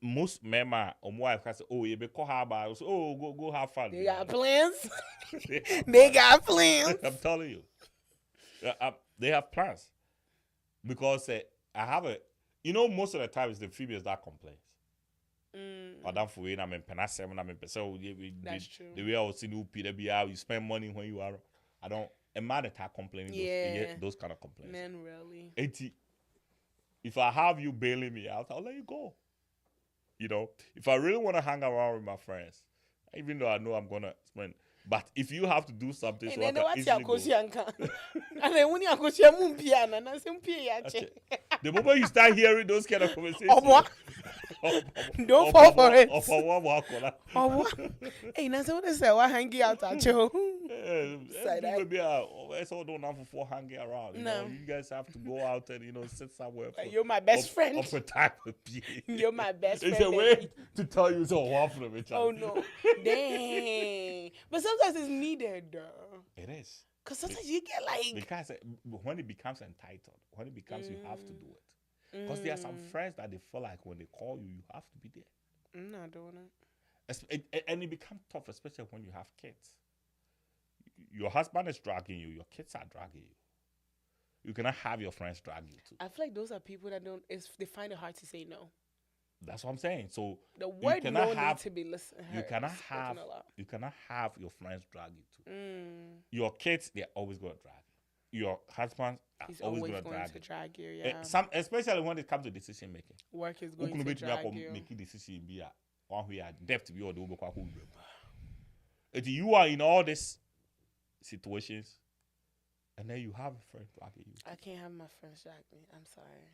Most men, wife can say, "Oh, you be call her about, oh, go have fun." They got plans. They got plans. I'm telling you, they have plans because I have most of the time it's the females that complains. That's true. The way I was seeing you spend money when you are. I don't. A man that complaining. Those kind of complaints. Men really. If I have you bailing me out, I'll let you go. If I really want to hang around with my friends, even though I know I'm gonna spend. But if you have to do something, so I can easily go. The moment you start hearing those kind of conversations, don't fall for it. Hey, now what is that? What hanging out at you? Maybe I don't have for hanging around. You guys have to go out and sit somewhere. You're my best friend. Of a type of You're my best friend. It's a way to tell you so often of each other. Oh no, dang! But sometimes it's needed, though. It is. Cause sometimes you get like because when it becomes entitled, when it becomes you have to do it. Because there are some friends that they feel like when they call you, you have to be there. I'm not doing it. And it becomes tough, especially when you have kids. Your husband is dragging you. Your kids are dragging you. You cannot have your friends drag you too. I feel like those are people that they find it hard to say no. That's what I'm saying. So the word no needs to be listened. You cannot have your friends drag you too. Your kids, they're always going to drag you. Your husband is always going to drag you. Yeah. Especially when it comes to decision making. Work is going to drag you. Making decision be one way depth be all the you are in all these situations, and then you have a friend dragging you. I can't have my friends drag me. I'm sorry.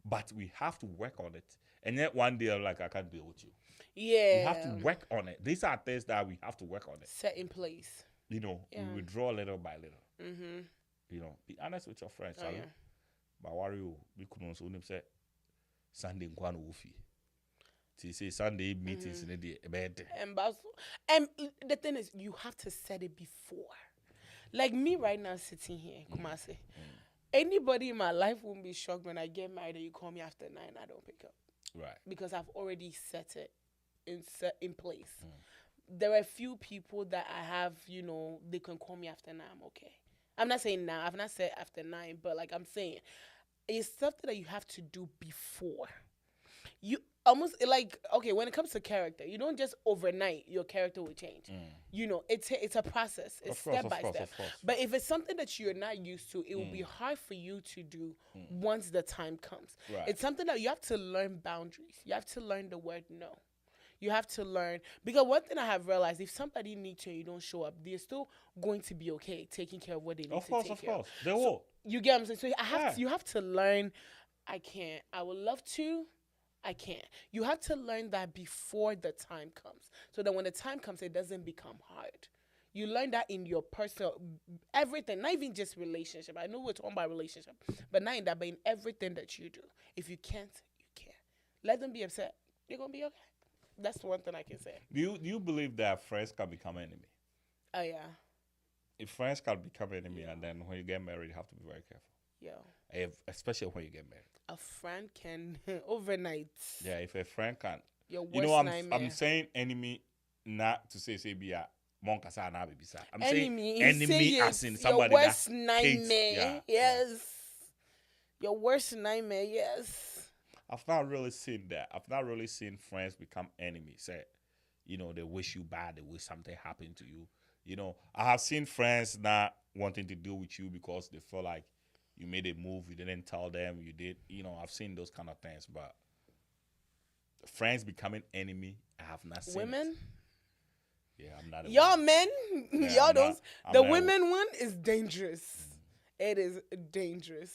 But we have to work on it. And then one day, like, I can't deal with you. Yeah. We have to work on it. These are things that we have to work on it. Set in place. We withdraw little by little. Be honest with your friends. Oh, yeah. But worry, we couldn't also say Sunday Guano Woofy. To say Sunday meetings in the bed. And the thing is, you have to set it before. Like me right now sitting here, Kumasi. Anybody in my life won't be shocked when I get married and you call me after 9, I don't pick up. Right. Because I've already set it in place. There are a few people that I have, they can call me after 9, I'm okay. I'm not saying now, I've not said after 9, but like I'm saying, it's something that you have to do before. You almost like, okay, when it comes to character, you don't just overnight your character will change. It's a process. It's step by step. But if it's something that you're not used to, it will be hard for you to do once the time comes. Right. It's something that you have to learn boundaries. You have to learn the word no. You have to learn, because one thing I have realized, if somebody needs you and you don't show up, they're still going to be okay taking care of what they need to take care of. Of course, they will. You get what I'm saying? So you have to learn, I can't. I would love to. I can't. You have to learn that before the time comes, so that when the time comes, it doesn't become hard. You learn that in your personal, everything, not even just relationship. I know we're talking about relationship, but not in that, but in everything that you do. If you can't, you can't. Let them be upset. You're going to be okay. That's the one thing I can say. Do you believe that friends can become enemy? Oh, yeah. If friends can become enemy, and then when you get married, you have to be very careful. Yeah. Especially when you get married. A friend can overnight. Yeah, if a friend can. Your worst nightmare. I'm saying enemy not to say be a Monkasa na baby sa. I'm Enemy. saying enemy as in somebody your worst that nightmare. hates, Yes. Your worst nightmare. Yes. I've not really seen that. I've not really seen friends become enemies. Say, they wish you bad. They wish something happened to you. I have seen friends not wanting to deal with you because they feel like you made a move, you didn't tell them, you did. I've seen those kind of things, but friends becoming enemy, I have not seen Women? It. Yeah, I'm not. Y'all men, Yeah, y'all I'm those. not- I'm The not- women one is dangerous. It is dangerous.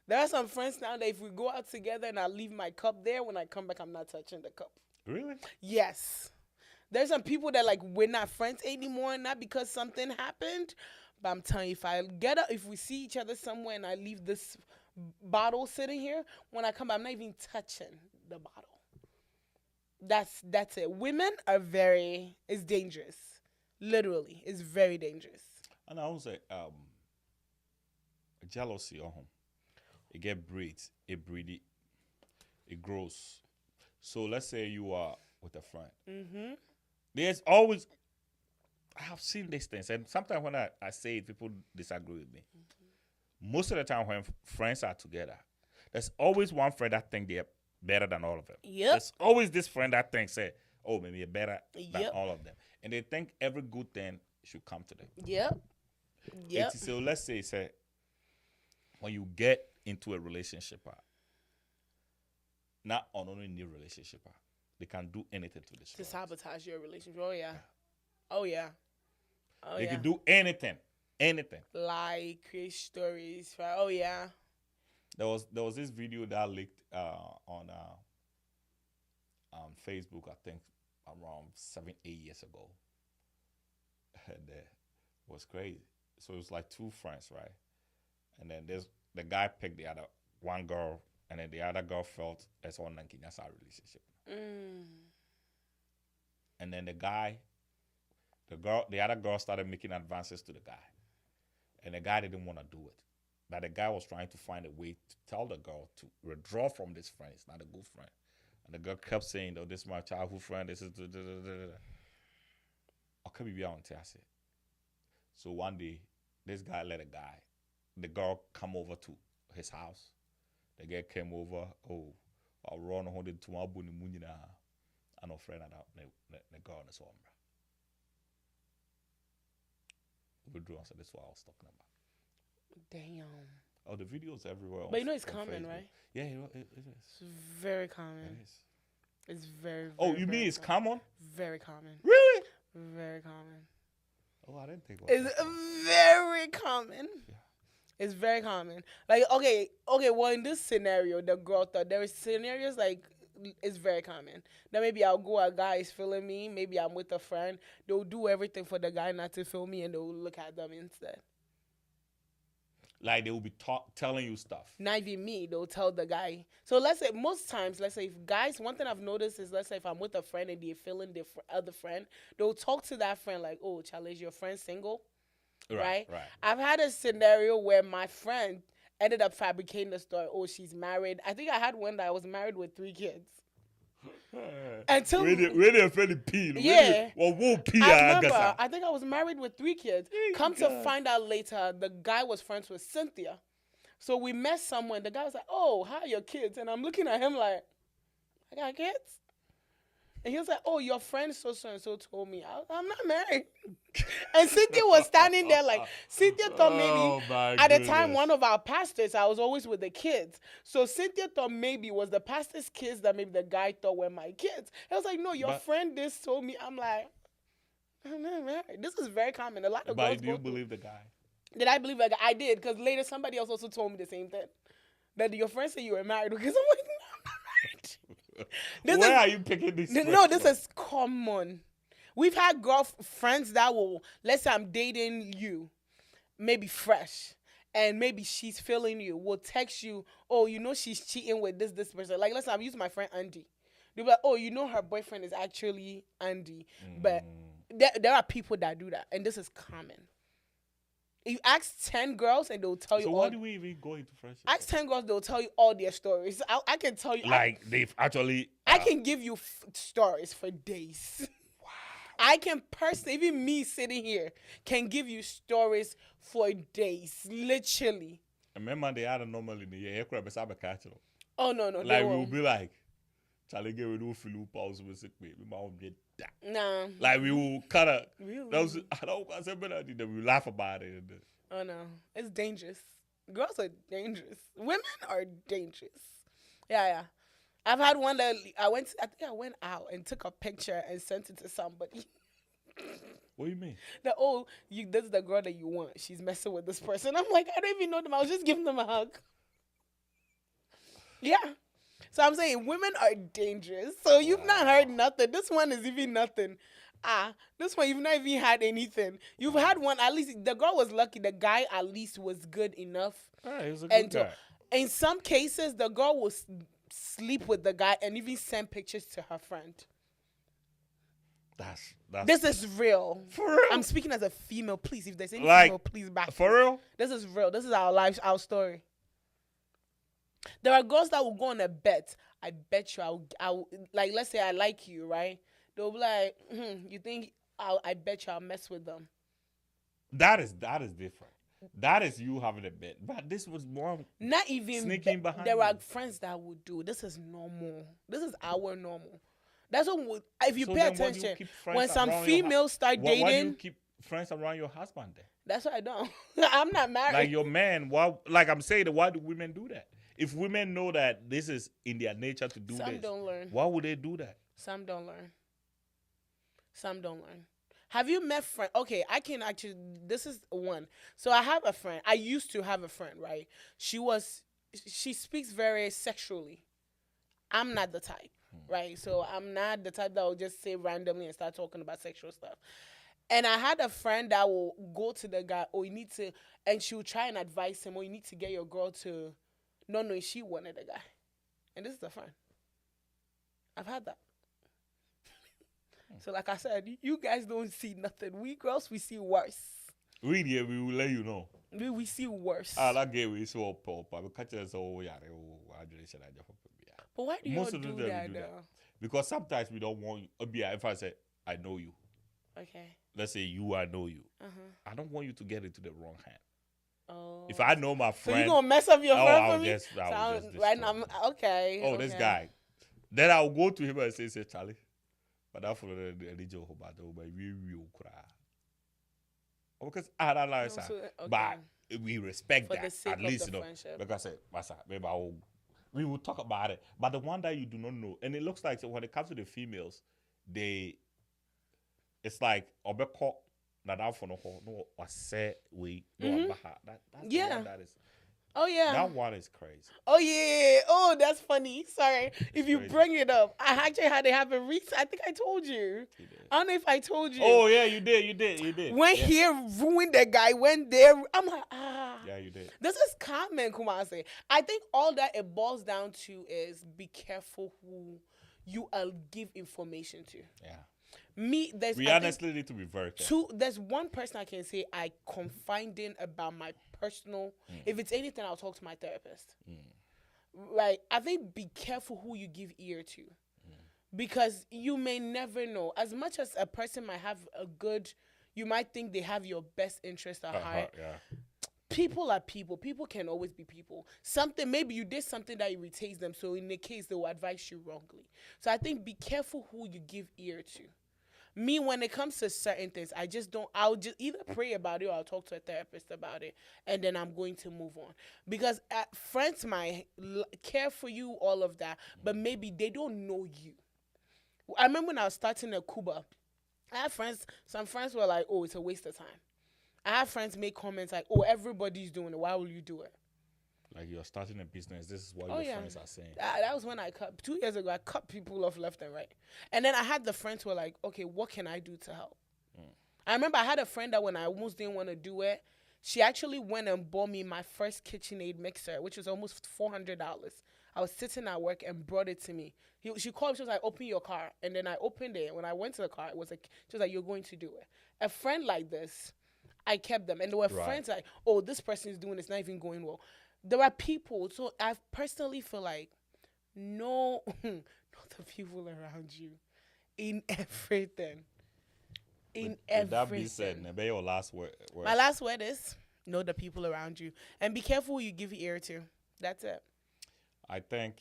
There are some friends now that if we go out together and I leave my cup there, when I come back, I'm not touching the cup. Really? Yes. There's some people that like we're not friends anymore, not because something happened, but I'm telling you, if we see each other somewhere and I leave this bottle sitting here, when I come back, I'm not even touching the bottle. That's it. Women are it's dangerous. Literally, it's very dangerous. And I would say, jealousy on him. It get breeds, it grows. So let's say you are with a friend. Mm-hmm. There's always, I have seen these things, and sometimes when I say it, people disagree with me. Mm-hmm. Most of the time when friends are together, there's always one friend that think they're better than all of them. Yep. There's always this friend that thinks, oh, maybe you're better than Yep. all of them. And they think every good thing should come to them. Yep. Yep. So let's say, when you get into a relationship, not on only new relationship, they can do anything to destroy To it. sabotage your relationship. Oh yeah. Oh yeah. Oh They yeah. can do anything. Lie, create stories. Oh yeah. There was this video that leaked on Facebook, I think around 7-8 years ago. And it was crazy. So it was like two friends, right? And then the guy picked the other one girl, and then the other girl felt as one that's our relationship. And then the other girl started making advances to the guy, and the guy didn't want to do it. But the guy was trying to find a way to tell the girl to withdraw from this friend. It's not a good friend. And the girl kept saying, "Oh, this is my childhood friend. This is okay, be on it." So one day, this guy let the girl come over to his house. The girl came over. Oh, I'll run on the tuabu ni munina. I know friend that the girl on the sombra. Withdraw. So that's what I was talking about. Damn. Oh, the videos everywhere. But it's common, Facebook. Right? Yeah, it is. It's very common. It is. It's very. Oh, you mean it's common? Very common. Really? Very common. Oh, I didn't think about It's very common. Yeah. It's very common. Like, okay. Well, in this scenario, the girl thought there is scenarios like it's very common. Now maybe I'll go, a guy is feeling me. Maybe I'm with a friend. They'll do everything for the guy not to feel me, and they'll look at them instead. Like they will be telling you stuff. Not even me. They'll tell the guy. So let's say most times, if guys, one thing I've noticed is, let's say if I'm with a friend and they're feeling their other friend, they'll talk to that friend like, "Oh, Charlie, is your friend single?" Right. I've had a scenario where my friend ended up fabricating the story. Oh, she's married. I think I had one that I was married with 3 kids. Until really offended P. Yeah. Well, won't P. I remember. I think I was married with 3 kids. Come God. to find out later, the guy was friends with Cynthia. So we met someone. The guy was like, "Oh, how are your kids?" And I'm looking at him like, "I got kids." And he was like, "Oh, your friend so and so told me I'm not married." And Cynthia was standing there like, Cynthia thought maybe at the time one of our pastors, I was always with the kids. So Cynthia thought maybe it was the pastor's kids that maybe the guy thought were my kids. I was like, "No, your friend this told me." I'm like, "I'm not married." This is very common. A lot of girls. But do you believe the guy? Did I believe the guy? I did, because later somebody else also told me the same thing. That your friend said you were married. Because I'm like, "No, I'm not married." Where are you picking this? No, this is common. We've had friends that will, let's say I'm dating you, maybe fresh, and maybe she's feeling you, will text you, "Oh, she's cheating with this person." Like, let's say I'm using my friend Andy. They'll be like, "Oh, her boyfriend is actually Andy." But there are people that do that, and this is common. You ask 10 girls and they'll tell you. So why do we even go into friendship? Ask 10 girls, they'll tell you all their stories. I can tell you. Like they've actually. I can give you stories for days. Wow. I can personally, even me sitting here, can give you stories for days, literally. Remember, they had a normally in the year. Oh no, no, they Like we will won't. be like, Charlie, get rid of feel pause with sick baby. My own get that. Nah. Like we will kind of. Really? That was I don't want to say better. Then we laugh about it. Oh no, it's dangerous. Girls are dangerous. Women are dangerous. Yeah, yeah. I've had one that I think I went out and took a picture and sent it to somebody. What do you mean? That, oh, this is the girl that you want. She's messing with this person. I'm like, I don't even know them. I was just giving them a hug. Yeah. So I'm saying women are dangerous. So you've not heard nothing. This one is even nothing. This one you've not even had anything. You've had one, at least the girl was lucky. The guy at least was good enough. He was a good And guy. in some cases, the girl will sleep with the guy and even send pictures to her friend. That's This is real. for real. I'm speaking as a female. Please, if there's any Like, female, please back. For real? This is real. This is our life, our story. There are girls that will go on a bet. I bet you I'll like, let's say I like you, right? They'll be like, you think I bet you I'll mess with them. That is different. That is you having a bet. But this was more Not even sneaking behind. There are you. friends that would do. This is normal. This is our normal. That's what if you So pay then why do you attention. keep friends When some around your females start Why do you dating, keep friends around your husband then? that's what I don't. I'm not married. Like your man, why? Like I'm saying, why do women do that? If women know that this is in their nature to do Some this, don't learn. why would they do that? Some don't learn. Some don't learn. Have you met friend? Okay, I can actually. This is one. So I have a friend. I used to have a friend, right? She speaks very sexually. I'm not the type, right? So I'm not the type that will just say randomly and start talking about sexual stuff. And I had a friend that will go to the guy, oh, you need to, and she will try and advise him, oh, you need to get your girl to, no, she wanted a guy. And this is a friend. I've had that. So like I said, you guys don't see nothing. We girls, we see worse. We will let you know. We see worse. That gay we so pop. I will catch us all. But why do you Most of do them that do though? that. Because sometimes we don't want you. If I say I know you, Okay. let's say you I know you, Uh-huh. I don't want you to get into the wrong hand. Oh. If I know my So friend, you gonna mess up your friend I'll for me? just Right now, okay. oh, okay. this guy. Then I'll go to him and say Charlie, but that for the religion about we cry. Because I don't like No, so, okay. but we respect For the that sake at of least, the you know. friendship. Like I said, Masa, maybe we will talk about it. But the one that you do not know, and it looks like when it comes to the females, it's like obeko that for no or say we no that's Yeah. the one that is Oh yeah. that one is crazy. Oh yeah. Oh, that's funny. Sorry. If you Crazy. bring it up, I actually had it happen recently. I think I told you. He did. I don't know if I told you. Oh yeah, you did. When yeah. he ruined the guy, when there, I'm like, Yeah, you did. This is common, Kumasi. I think all that it boils down to is be careful who you give information to. Yeah. Me, We honestly need to be very careful. There's one person I can say I confide in about my personal. If it's anything, I'll talk to my therapist. Right? I think be careful who you give ear to, because you may never know. As much as a person might have you might think they have your best interest at heart. Yeah. People are people. People can always be people. Maybe you did something that irritates them, so in the case they will advise you wrongly. So I think be careful who you give ear to. Me, when it comes to certain things, I'll just either pray about it or I'll talk to a therapist about it, and then I'm going to move on. Because friends might care for you, all of that, but maybe they don't know you. I remember when I was starting at Cuba, I had some friends were like, oh, it's a waste of time. I have friends make comments like, oh, everybody's doing it. Why will you do it? Like you're starting a business. This is what your friends are saying. That was when 2 years ago, I cut people off left and right. And then I had the friends who were like, okay, what can I do to help? I remember I had a friend that when I almost didn't want to do it, she actually went and bought me my first KitchenAid mixer, which was almost $400. I was sitting at work and brought it to me. She called, she was like, open your car. And then I opened it. When I went to the car, it was like, she was like, you're going to do it. A friend like this, I kept them. And there were friends like, oh, this person is doing it's not even going well. There are people, so I personally feel like know the people around you in everything. in With that being said, everything. maybe your last My words. last word is know the people around you and be careful who you give your ear to. That's it. I think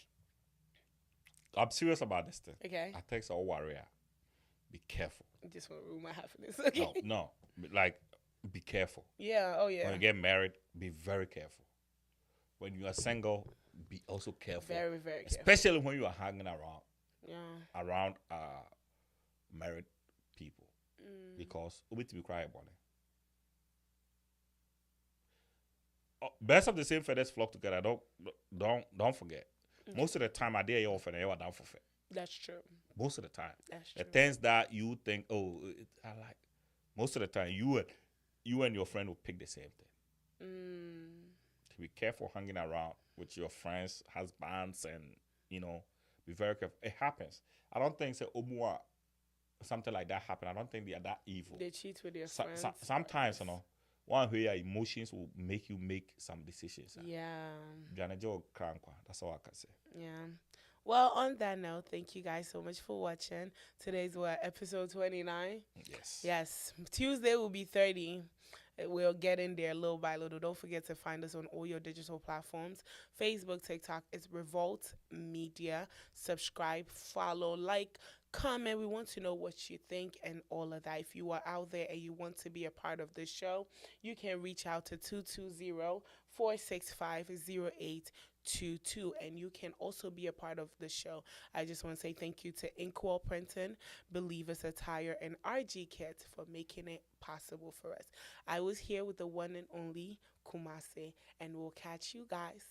I'm serious about this thing. Okay. I think so warrior. Be careful. I just want to ruin my happiness. Okay. No. Like be careful. Yeah. Oh When yeah. you get married, be very careful. When you are single, be also careful. Very very careful. Especially when you are hanging Yeah. around married people. Mm. Because we to be crying about it. Best of the same feathers flock together. Don't forget. Okay. Most of the time I dare you often you are down for fair. That's true. Most of the time. That's The true. things that you think, I like. Most of the time, you and your friend will pick the same thing. Mm. Be careful hanging around with your friends, husbands, and be very careful. It happens. I don't think something like that happen. I don't think they are that evil. They cheat with their friends. Sometimes, one way your emotions will make you make some decisions. Yeah. That's all I can say. Yeah. Well, on that note, thank you guys so much for watching. Today's episode 29. Yes. Yes. Tuesday will be 30. We'll get in there little by little. Don't forget to find us on all your digital platforms. Facebook, TikTok is Revolt Media. Subscribe, follow, like, comment. We want to know what you think and all of that. If you are out there and you want to be a part of this show, you can reach out to 220-465-0822, and you can also be a part of the show. I just want to say thank you to Inkwell Printing, Believers Attire, and RG Kit for making it possible for us. I was here with the one and only Kumase, and we'll catch you guys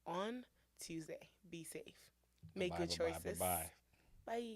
on Tuesday. Be safe. Make good choices. Bye. Bye.